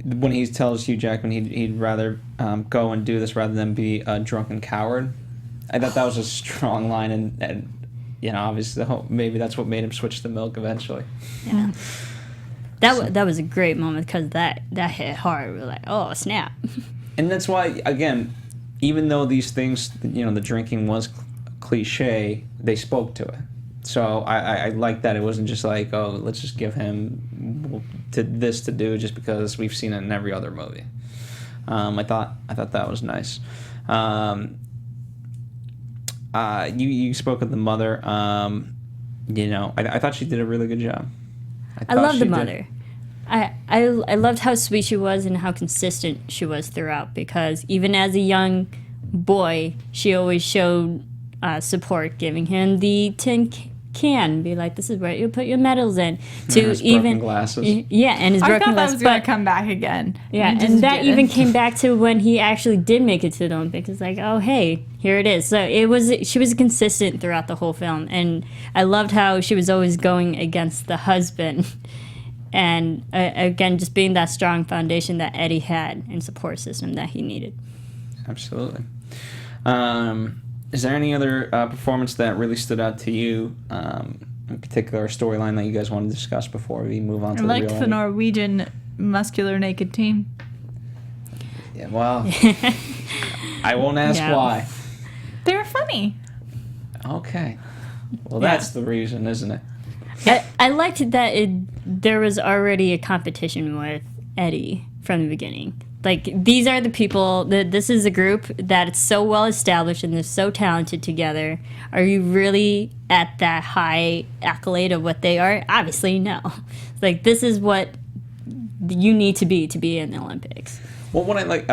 when he tells Hugh Jackman he'd rather go and do this rather than be a drunken coward. I thought that was a strong line, and obviously maybe that's what made him switch to milk eventually. Yeah. That was a great moment, because that hit hard. We were like, oh, snap. And that's why, again, even though these things, the drinking was cliche, they spoke to it. So I like that it wasn't just like, oh, let's just give him this to do just because we've seen it in every other movie. I thought that was nice. You spoke of the mother. I thought she did a really good job. I love the mother. I loved how sweet she was and how consistent she was throughout, because even as a young boy, she always showed support, giving him the tin can, be like, this is where you put your medals in. To his even broken glasses. Yeah, and his I broken thought that glasses. was going to come back again. Yeah, and that even came back to when he actually did make it to the Olympics. It's like, oh, hey, here it is. So she was consistent throughout the whole film, and I loved how she was always going against the husband. And again, just being that strong foundation that Eddie had and support system that he needed. Absolutely. Is there any other performance that really stood out to you, in particular storyline that you guys want to discuss before we move on to the real I liked the ending? Norwegian muscular naked team. Yeah, well, I won't ask why. They were funny. Okay. Well, that's the reason, isn't it? I liked that there was already a competition with Eddie from the beginning. These are the people, this is a group that it's so well established and they're so talented together. Are you really at that high accolade of what they are? Obviously, no. This is what you need to be in the Olympics. Well, what I like,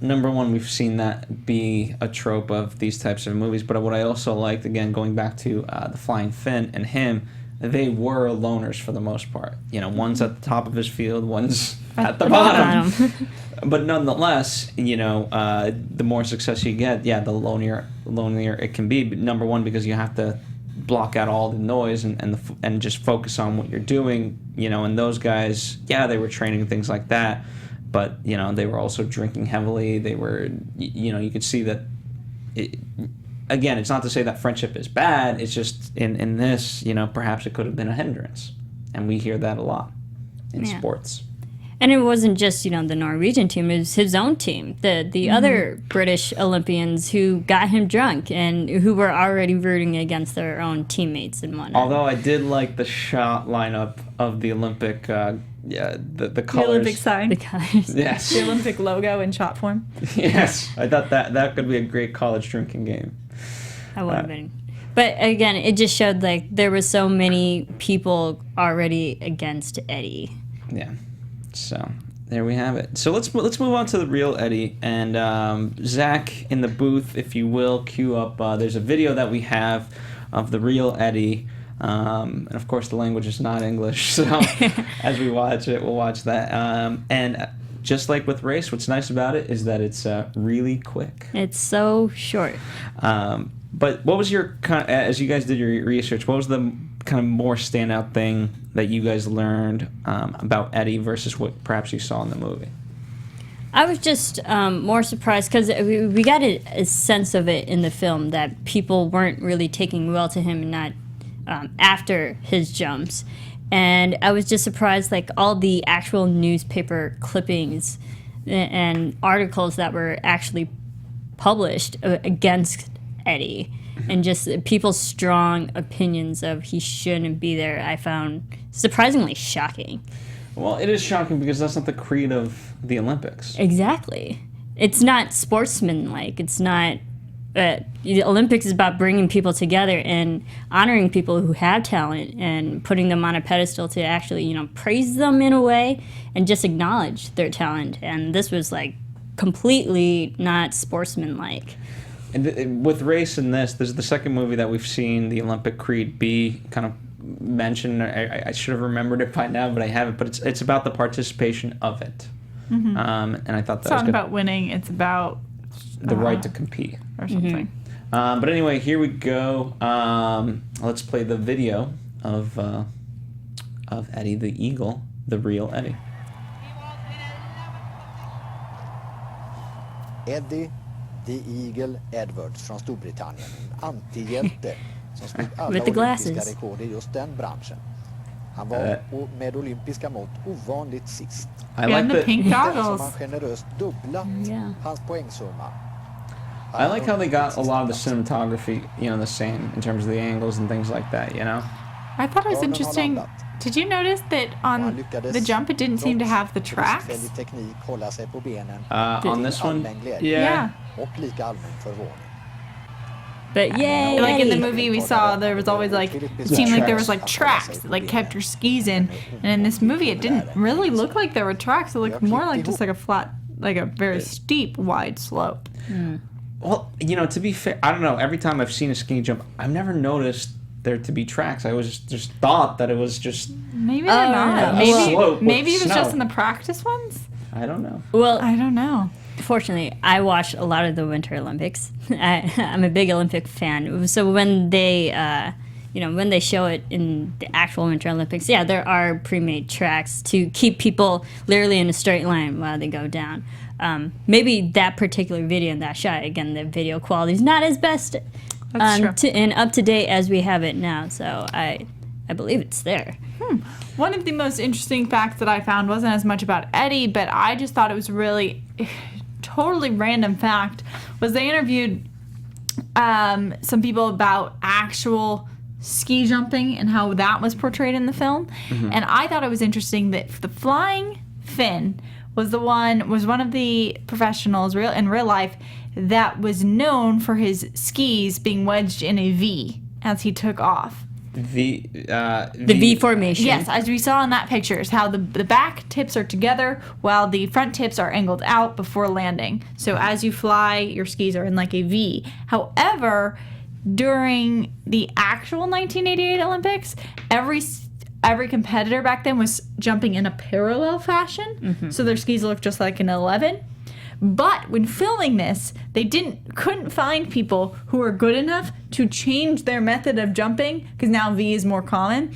number one, we've seen that be a trope of these types of movies. But what I also liked, again, going back to the Flying Finn and him, they were loners for the most part. One's at the top of his field, one's at the bottom. But nonetheless, the more success you get, the lonelier it can be. But number one, because you have to block out all the noise and just focus on what you're doing. And those guys, they were training, things like that. But, they were also drinking heavily. They were, you could see that, again, it's not to say that friendship is bad. It's just in this, perhaps it could have been a hindrance. And we hear that a lot in sports. And it wasn't just, the Norwegian team. It was his own team. The other British Olympians who got him drunk and who were already rooting against their own teammates and whatnot. Although I did like the shot lineup of the Olympic, the colors. The Olympic sign. The colors. Yes. The Olympic logo in shot form. Yes. I thought that could be a great college drinking game. I would have been. But again, it just showed there was so many people already against Eddie. Yeah. So there we have it. So let's move on to the real Eddie, and Zach in the booth, if you will, cue up. There's a video that we have of the real Eddie, and of course the language is not English. So as we watch it, we'll watch that. And just like with race, what's nice about it is that it's really quick. It's so short. But what was your as you guys did your research? What was the kind of more standout thing that you guys learned about Eddie versus what perhaps you saw in the movie? I was just more surprised because we got a sense of it in the film that people weren't really taking well to him and not after his jumps. And I was just surprised, all the actual newspaper clippings and articles that were actually published against Eddie, and just people's strong opinions of he shouldn't be there, I found surprisingly shocking. Well, it is shocking because that's not the creed of the Olympics. Exactly. It's not sportsmanlike. It's not... the Olympics is about bringing people together and honoring people who have talent and putting them on a pedestal to actually, praise them in a way and just acknowledge their talent. And this was, completely not sportsmanlike. And with race in this is the second movie that we've seen the Olympic creed be kind of mentioned. I should have remembered it by now, but I haven't. But it's about the participation of it. Mm-hmm. And I thought that was good. It's not about winning. It's about the right to compete or something. Mm-hmm. But anyway, here we go. Let's play the video of Eddie the Eagle, the real Eddie. Eddie The Eagle Edwards från Storbritannien. Antihjälte som slog alla olympiska rekord i just den branschen. Han var med olympiska mått ovanligt sist. I like the pink goggles. Som han generöst dubblat hans poängsumma. I like how they got a lot of the cinematography, the same in terms of the angles and things like that, I thought it was interesting. Did you notice that on the jump it didn't seem to have the tracks? On this one? Yeah. But yay! In the movie we saw, there was always it seemed like there was tracks that kept your skis in. And in this movie it didn't really look like there were tracks. It looked more like just a flat, a very steep, wide slope. Mm. Well, to be fair, I don't know. Every time I've seen a ski jump, I've never noticed there to be tracks. I always just thought that it was just... Maybe they're not. Maybe it was just in the practice ones? I don't know. Well, I don't know. Fortunately, I watched a lot of the Winter Olympics. I'm a big Olympic fan. So when they, when they show it in the actual Winter Olympics, there are pre-made tracks to keep people literally in a straight line while they go down. Maybe that particular video and that shot, again, the video quality is not as best and up to date as we have it now. So I believe it's there. One of the most interesting facts that I found wasn't as much about Eddie, but I just thought it was really totally random fact, was they interviewed some people about actual ski jumping and how that was portrayed in the film. Mm-hmm. And I thought it was interesting that the Flying Finn was one of the professionals in real life that was known for his skis being wedged in a V as he took off. The V formation. Yes, as we saw in that picture, is how the back tips are together while the front tips are angled out before landing. So as you fly, your skis are in like a V. However, during the actual 1988 Olympics, every competitor back then was jumping in a parallel fashion, so their skis looked just like an 11. But when filming this, they couldn't find people who were good enough to change their method of jumping, because now V is more common,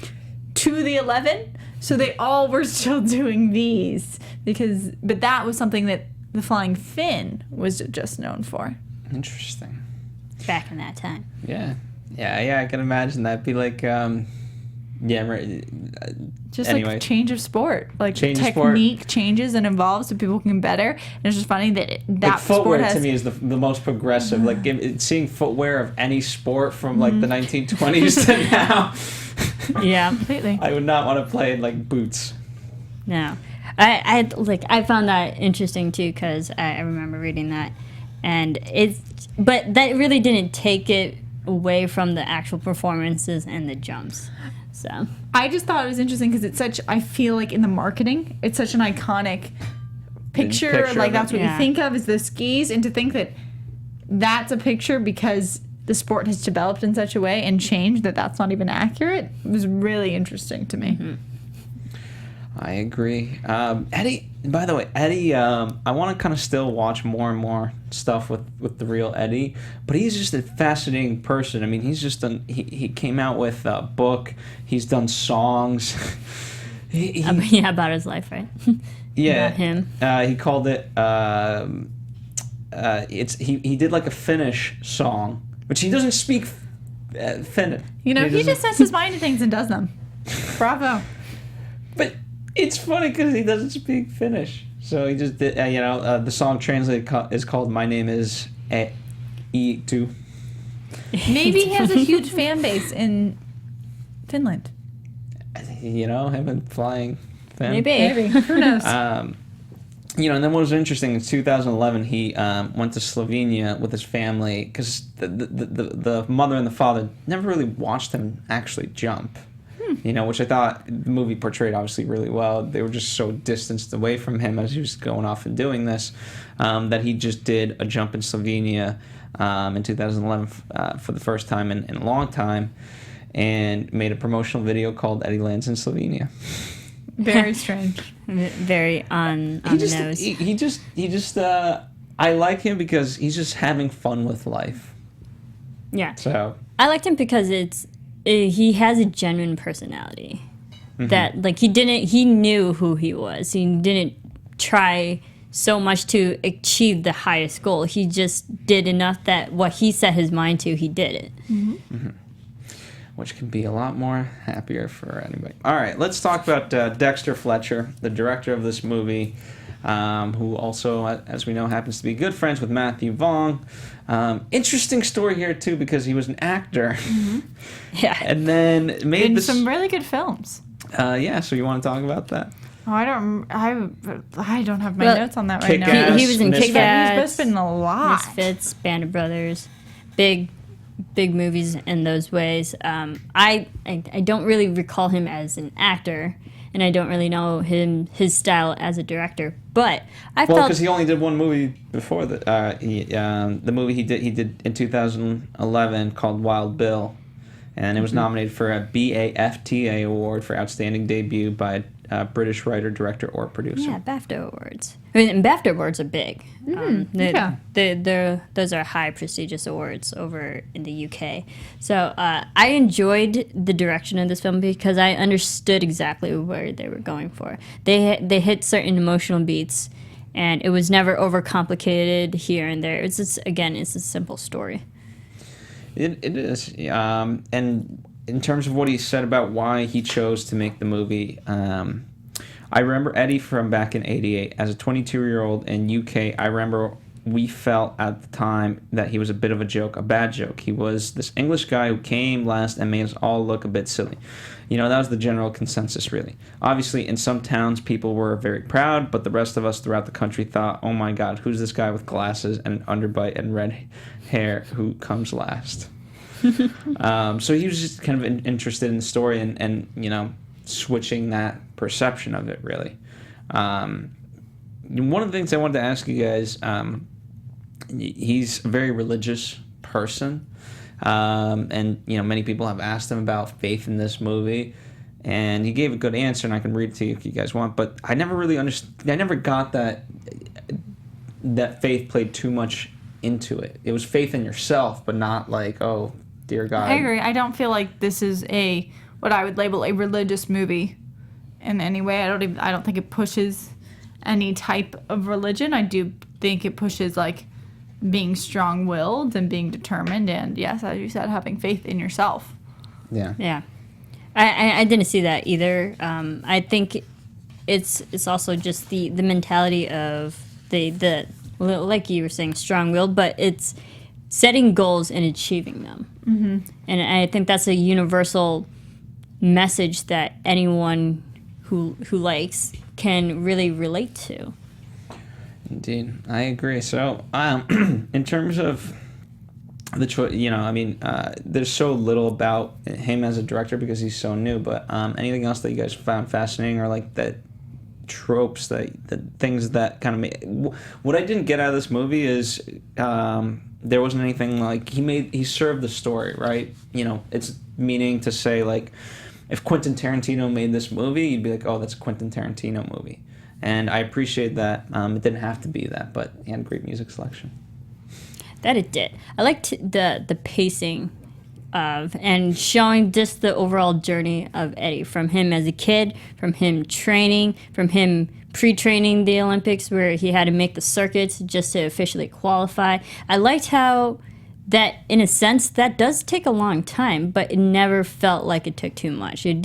to the 11. So they all were still doing Vs, but that was something that the flying Finn was just known for. Interesting. Back in that time. Yeah, I can imagine that'd be like, Just anyway. like change of sport, like Change of technique sport. Changes and evolves so people can better. And it's just funny that like footwear sport has, to me is the most progressive. Like seeing footwear of any sport from like the 1920s to now. Yeah, completely. I would not want to play in like boots. No, I found that interesting too, because I remember reading that, and but that really didn't take it away from the actual performances and the jumps. So I just thought it was interesting because I feel like in the marketing, it's such an iconic picture. Like that's what you think of as the skis, and to think that that's a picture because the sport has developed in such a way and changed that's not even accurate was really interesting to me. Mm-hmm. I agree. Eddie, by the way, I want to kind of still watch more and more stuff with the real Eddie, but he's just a fascinating person. I mean, he's just he came out with a book. He's done songs. About his life, right? Yeah. About him. He called it, he did like a Finnish song, which he doesn't speak Finnish. He just sets his mind to things and does them. Bravo. But it's funny because he doesn't speak Finnish. So he just did, the song translated is called My Name Is E2. Maybe he has a huge fan base in Finland. Him and flying Finn. Maybe. Who knows? And then what was interesting in 2011, he went to Slovenia with his family because the mother and the father never really watched him actually jump. Which I thought the movie portrayed obviously really well. They were just so distanced away from him as he was going off and doing this that he just did a jump in Slovenia in 2011 for the first time in a long time, and made a promotional video called Eddie Lands in Slovenia. Very strange. Very on the nose. He just I like him because he's just having fun with life. Yeah. So I liked him because he has a genuine personality. That he knew who he was. He didn't try so much to achieve the highest goal. He just did enough that what he set his mind to, he did it. Which can be a lot more happier for anybody. All right, let's talk about Dexter Fletcher, the director of this movie, who also, as we know, happens to be good friends with Matthew Vaughn. Interesting story here, too, because he was an actor. Yeah. And then made some really good films. So you want to talk about that? Oh, I don't have my notes on that right now. Kick-Ass, He was in Kick-Ass. He's been in a lot. Misfits, Band of Brothers, big movies in those ways. I don't really recall him as an actor, and I don't really know his style as a director. But I felt because he only did one movie before that. The movie he did in 2011 called Wild Bill, and it was nominated for a BAFTA award for outstanding debut by a British writer, director, or producer. Yeah, BAFTA awards. I mean, and BAFTA awards are big. Those are high prestigious awards over in the UK. So I enjoyed the direction of this film because I understood exactly where they were going for. They hit certain emotional beats, and it was never overcomplicated here and there. It's just, again, it's a simple story. It is. And in terms of what he said about why he chose to make the movie, I remember Eddie from back in '88 as a 22-year-old in UK. I remember we felt at the time that he was a bit of a joke, a bad joke. He was this English guy who came last and made us all look a bit silly. That was the general consensus, really. Obviously, in some towns, people were very proud, but the rest of us throughout the country thought, oh my God, who's this guy with glasses and an underbite and red hair who comes last? So he was just kind of interested in the story and you know, switching that perception of it, really. One of the things I wanted to ask you guys, he's a very religious person, and you know, many people have asked him about faith in this movie, and he gave a good answer, and I can read it to you if you guys want. But I never really understood. I never got that faith played too much into it. It was faith in yourself, but not like, oh, dear God. I agree. I don't feel like this is what I would label a religious movie in any way. I don't think it pushes any type of religion. I do think it pushes like being strong-willed and being determined, and yes, as you said, having faith in yourself. Yeah. I didn't see that either. I think it's also just the mentality of the like you were saying, strong-willed, but it's setting goals and achieving them. Mm-hmm. And I think that's a universal message that anyone who likes can really relate to. Indeed, I agree. So, in terms of the choice, you know, I mean, there's so little about him as a director because he's so new. But anything else that you guys found fascinating, or like that tropes, the things that kind of made what I didn't get out of this movie is there wasn't anything like he served the story, right? You know, it's meaning to say like if Quentin Tarantino made this movie, you'd be like, oh, that's a Quentin Tarantino movie. And I appreciate that. It didn't have to be that, but he had great music selection. That it did. I liked the pacing of and showing just the overall journey of Eddie, from him as a kid, from him training, from him pre-training the Olympics where he had to make the circuits just to officially qualify. I liked how that, in a sense, that does take a long time, but it never felt like it took too much. It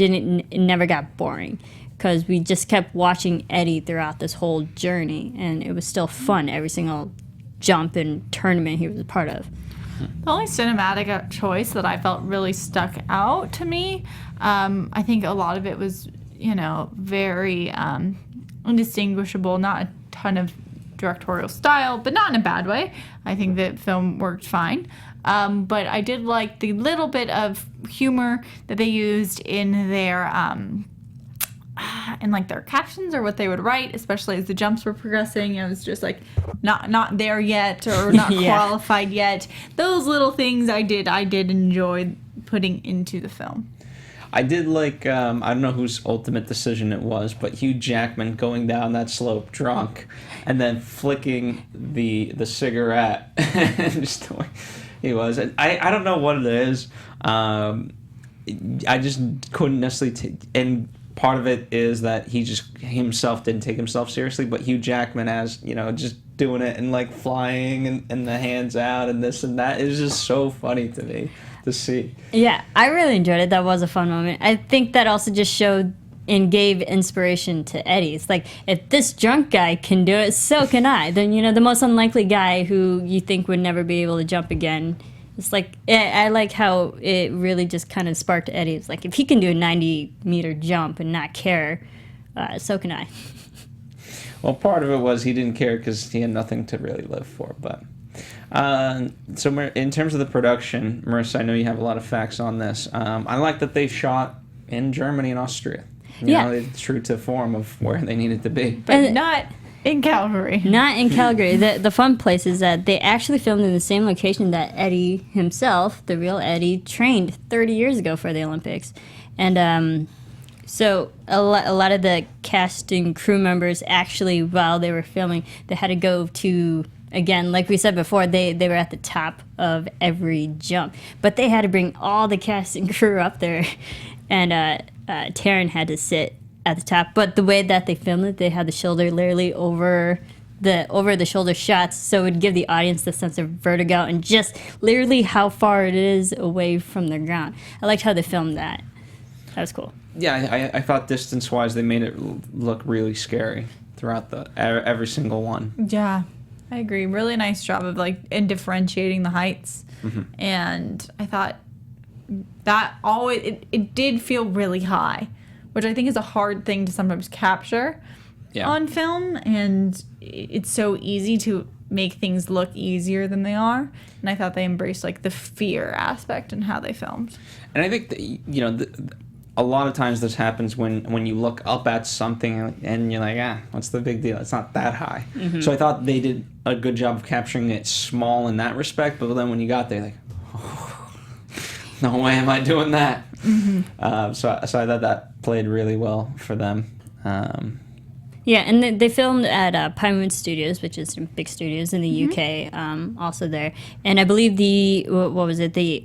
never got boring, because we just kept watching Eddie throughout this whole journey, and it was still fun every single jump and tournament he was a part of. The only cinematic choice that I felt really stuck out to me, I think a lot of it was, you know, very indistinguishable, not a ton of directorial style, but not in a bad way. I think the film worked fine. But I did like the little bit of humor that they used in their their captions or what they would write, especially as the jumps were progressing. It was just like not there yet, or not qualified yet. Those little things I did enjoy putting into the film. I did like, I don't know whose ultimate decision it was, but Hugh Jackman going down that slope drunk and then flicking the cigarette. Just the way he was. I don't know what it is. I just couldn't necessarily and part of it is that he just himself didn't take himself seriously, but Hugh Jackman, as you know, just doing it and like flying and the hands out and this and that is just so funny to me to see. Yeah, I really enjoyed it. That was a fun moment. I think that also just showed and gave inspiration to Eddie. It's like, if this drunk guy can do it, so can I. Then, you know, the most unlikely guy who you think would never be able to jump again. It's like, I like how it really just kind of sparked Eddie. It's like, if he can do a 90-meter jump and not care, so can I. Well, part of it was he didn't care because he had nothing to really live for. But so in terms of the production, Marisa, I know you have a lot of facts on this. I like that they shot in Germany and Austria. You know, it's true to form of where they needed to be. But not in Calgary. Not in Calgary. The fun place is that they actually filmed in the same location that Eddie himself, the real Eddie, trained 30 years ago for the Olympics. And so a lot of the cast and crew members actually, while they were filming, they had to go to, again, like we said before, they were at the top of every jump. But they had to bring all the cast and crew up there. And Taron had to sit at the top. But the way that they filmed it, they had the shoulder literally over the shoulder shots, so it would give the audience the sense of vertigo and just literally how far it is away from the ground. I liked how they filmed that. That was cool. Yeah, I thought distance-wise they made it look really scary throughout every single one. Yeah, I agree. Really nice job of in differentiating the heights. Mm-hmm. And I thought that always it did feel really high, which I think is a hard thing to sometimes capture on film, and it's so easy to make things look easier than they are. And I thought they embraced like the fear aspect in how they filmed. And I think that, you know, a lot of times this happens when you look up at something and you're like, what's the big deal? It's not that high. So I thought they did a good job of capturing it small in that respect. But then when you got there, like, oh, no way am I doing that. So I thought that played really well for them. Yeah, and they filmed at Pinewood Studios, which is some big studios in the UK, also there. And I believe the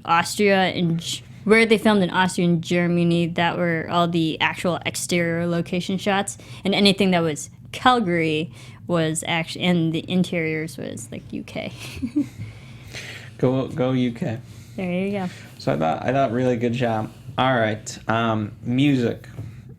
Austria and where they filmed in Austria and Germany, that were all the actual exterior location shots. And anything that was Calgary was actually, and the interiors was like UK. Go UK. There you go. So I thought really good job. All right, music.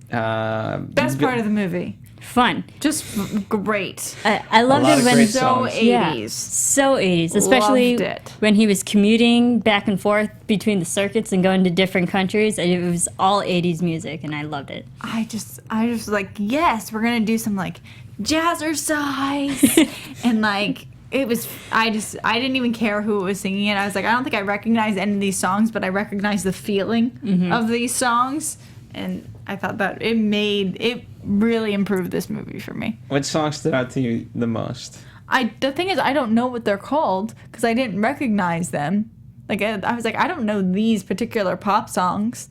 Best part of the movie. Fun. Just great. I loved it when so 80s. Yeah, so 80s, especially when he was commuting back and forth between the circuits and going to different countries. It was all 80s music, and I loved it. I just like, yes, we're gonna do some like jazzercise, and like it was. I didn't even care who was singing it. I was like, I don't think I recognize any of these songs, but I recognize the feeling of these songs, and I thought that it really improved this movie for me. What song stood out to you the most? The thing is, I don't know what they're called because I didn't recognize them. Like I was like, I don't know these particular pop songs.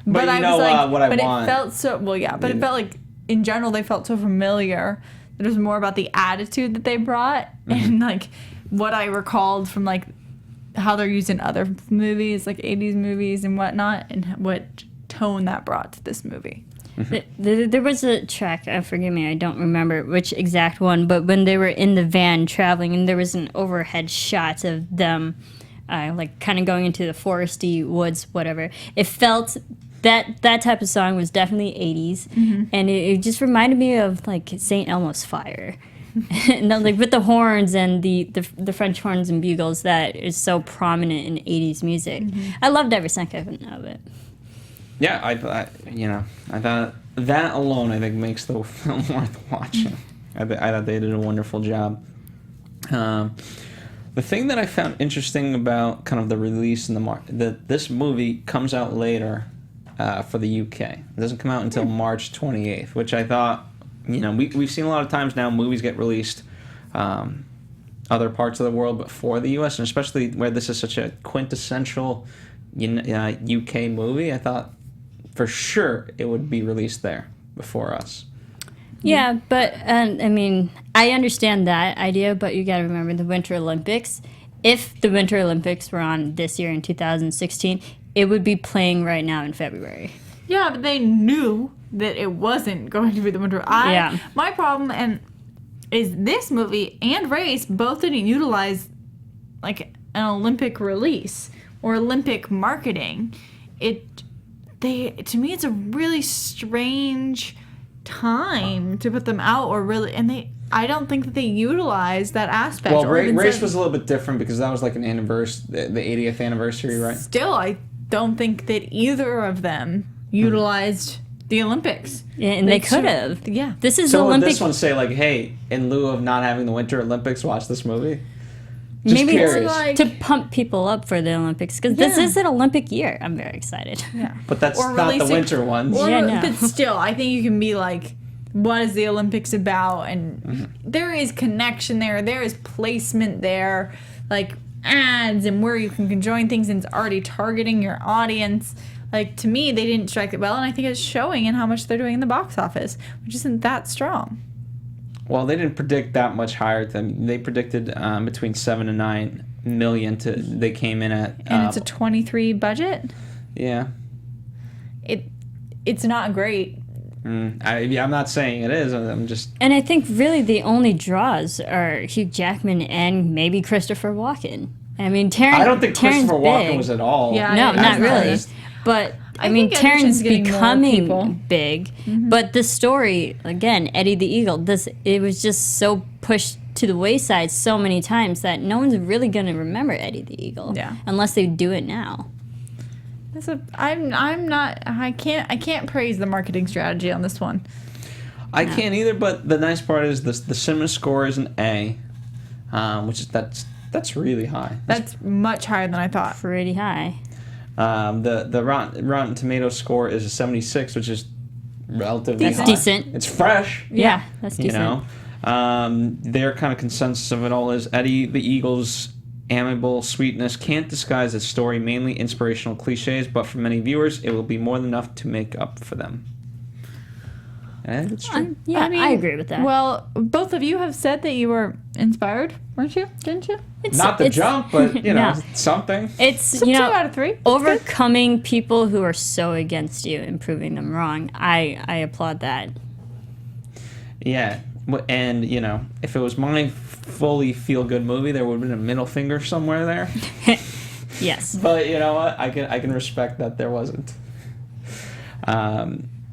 But you know what I want. It felt so but it felt like in general they felt so familiar. It was more about the attitude that they brought and like what I recalled from like how they're used in other movies, like 80s movies and whatnot, and what tone that brought to this movie. There was a track, forgive me, I don't remember which exact one, but when they were in the van traveling and there was an overhead shot of them like kind of going into the foresty woods, whatever, it felt that type of song was definitely 80s, and it just reminded me of like St. Elmo's Fire. And then, like with the horns and the French horns and bugles that is so prominent in 80s music. I loved every second of it. Yeah, I thought that alone, I think, makes the film worth watching. I thought they did a wonderful job. The thing that I found interesting about kind of the release in that this movie comes out later for the UK. It doesn't come out until March 28th, which I thought, you know, we've seen a lot of times now movies get released other parts of the world before the US, and especially where this is such a quintessential UK movie. I thought for sure it would be released there before us. Yeah, but I mean, I understand that idea, but you got to remember the Winter Olympics. If the Winter Olympics were on this year in 2016, it would be playing right now in February. Yeah, but they knew that it wasn't going to be the Winter. My problem is this movie and Race both didn't utilize like an Olympic release or Olympic marketing. To me, it's a really strange time to put them out, I don't think that they utilized that aspect. Well, Race was a little bit different because that was like an anniversary, the 80th anniversary, right? Still, I don't think that either of them utilized the Olympics. Yeah, and they could have. Yeah. This is so Olympic. Would this one say like, hey, in lieu of not having the Winter Olympics, watch this movie? Maybe curious. it's to pump people up for the Olympics, because this is an Olympic year. I'm very excited. Yeah. But that's not the winter ones. But still, I think you can be like, what is the Olympics about? And there is connection there. There is placement there. Like ads and where you can join things, and it's already targeting your audience. Like, to me, they didn't strike it well, and I think it's showing in how much they're doing in the box office, which isn't that strong. Well, they didn't predict that much higher. They predicted between 7 and 9 million. They came in at, and it's a 23 budget. Yeah, it's not great. I'm not saying it is. I'm just. And I think really the only draws are Hugh Jackman and maybe Christopher Walken. I mean, I don't think Christopher Walken was at all. Yeah, no, not really. But I mean, Taron's becoming big, but the story, again, Eddie the Eagle, it was just so pushed to the wayside so many times that no one's really going to remember Eddie the Eagle unless they do it now. I can't praise the marketing strategy on this one. I can't either, but the nice part is the cinema score is an A. which is that's really high. That's much higher than I thought. Pretty high. The Rotten Tomatoes score is a 76, which is relatively That's high. decent. It's fresh. Yeah, that's decent. Their kind of consensus of it all is Eddie the Eagle's amiable sweetness can't disguise its story, mainly inspirational cliches, but for many viewers, it will be more than enough to make up for them. And I think it's true. Yeah, I agree with that. Well, both of you have said that you were inspired, weren't you? Didn't you? Not the jump, but, No. something. It's, So 2 out of 3. overcoming people who are so against you and proving them wrong. I applaud that. Yeah. And, if it was my fully feel-good movie, there would have been a middle finger somewhere there. Yes. But you know what? I can respect that there wasn't.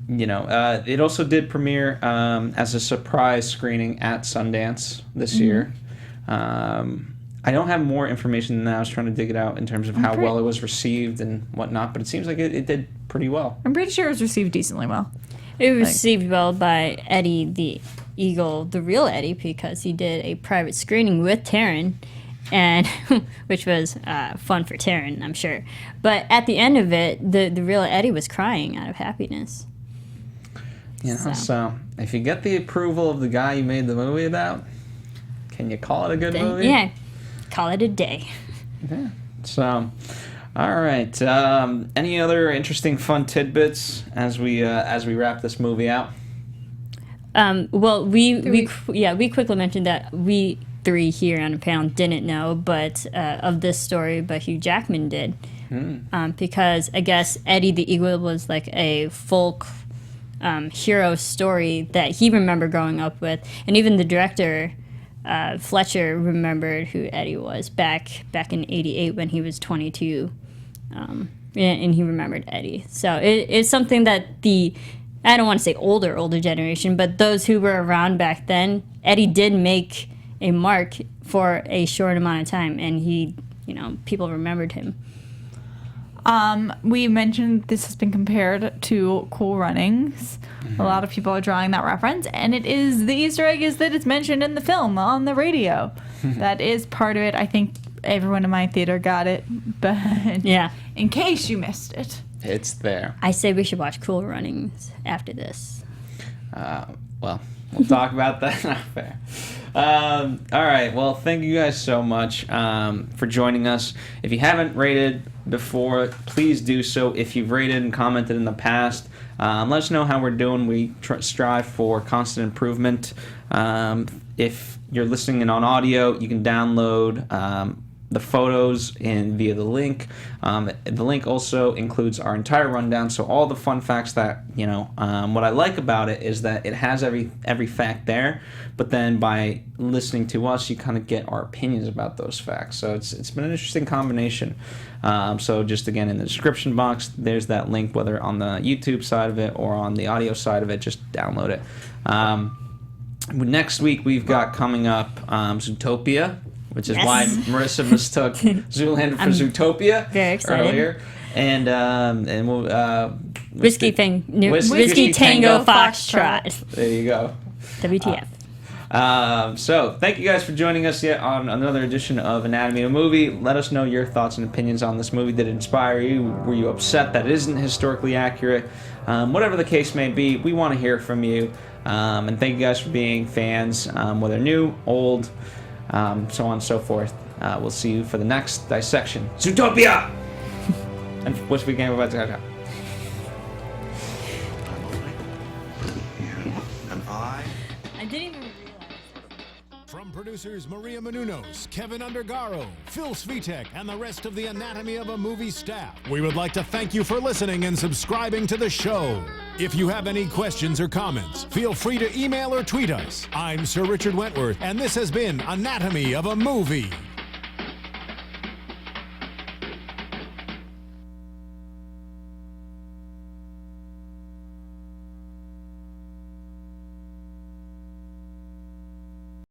It also did premiere as a surprise screening at Sundance this year. I don't have more information than that. I was trying to dig it out in terms of how well it was received and whatnot, but it seems like it did pretty well. I'm pretty sure it was received decently well. It was received well by Eddie the Eagle, the real Eddie, because he did a private screening with Taron, and which was fun for Taron, I'm sure. But at the end of it, the real Eddie was crying out of happiness. So if you get the approval of the guy you made the movie about, can you call it a good movie? Yeah, call it a day. Yeah. So, all right. Any other interesting, fun tidbits as we wrap this movie out? Well, we quickly mentioned that we 3 here on the panel didn't know, but of this story, but Hugh Jackman did, because I guess Eddie the Eagle was like a folk hero story that he remembered growing up with, and even the director Fletcher remembered who Eddie was back in '88 when he was 22, and he remembered Eddie. So it's something that I don't want to say older generation, but those who were around back then, Eddie did make a mark for a short amount of time, and people remembered him. We mentioned this has been compared to Cool Runnings. A lot of people are drawing that reference, and the Easter egg is that it's mentioned in the film on the radio. That is part of it. I think everyone in my theater got it, but in case you missed it, it's there. I say we should watch Cool Runnings after this. We'll talk about that. Not fair. All right. Well, thank you guys so much for joining us. If you haven't rated before, please do so. If you've rated and commented in the past, let us know how we're doing. We strive for constant improvement. If you're listening in on audio, you can download the photos via the link. The link also includes our entire rundown, so all the fun facts that what I like about it is that it has every fact there, but then by listening to us, you kind of get our opinions about those facts. So it's been an interesting combination. So just again, in the description box, there's that link, whether on the YouTube side of it or on the audio side of it. Just download it. Next week we've got coming up Zootopia, which is why Marisa mistook Zoolander for Zootopia very excited. earlier. And we'll Whiskey Tango Foxtrot. There you go. WTF. So thank you guys for joining us yet on another edition of Anatomy of a Movie. Let us know your thoughts and opinions on this movie. Did it inspire you? Were you upset that it isn't historically accurate? Whatever the case may be, we want to hear from you. And thank you guys for being fans, whether new, old, so on and so forth. We'll see you for the next dissection. Zootopia! And what's we game about to go? An eye. I didn't even realize. From producers Maria Menounos, Kevin Undergaro, Phil Svitek, and the rest of the Anatomy of a Movie staff, we would like to thank you for listening and subscribing to the show. If you have any questions or comments, feel free to email or tweet us. I'm Sir Richard Wentworth, and this has been Anatomy of a Movie.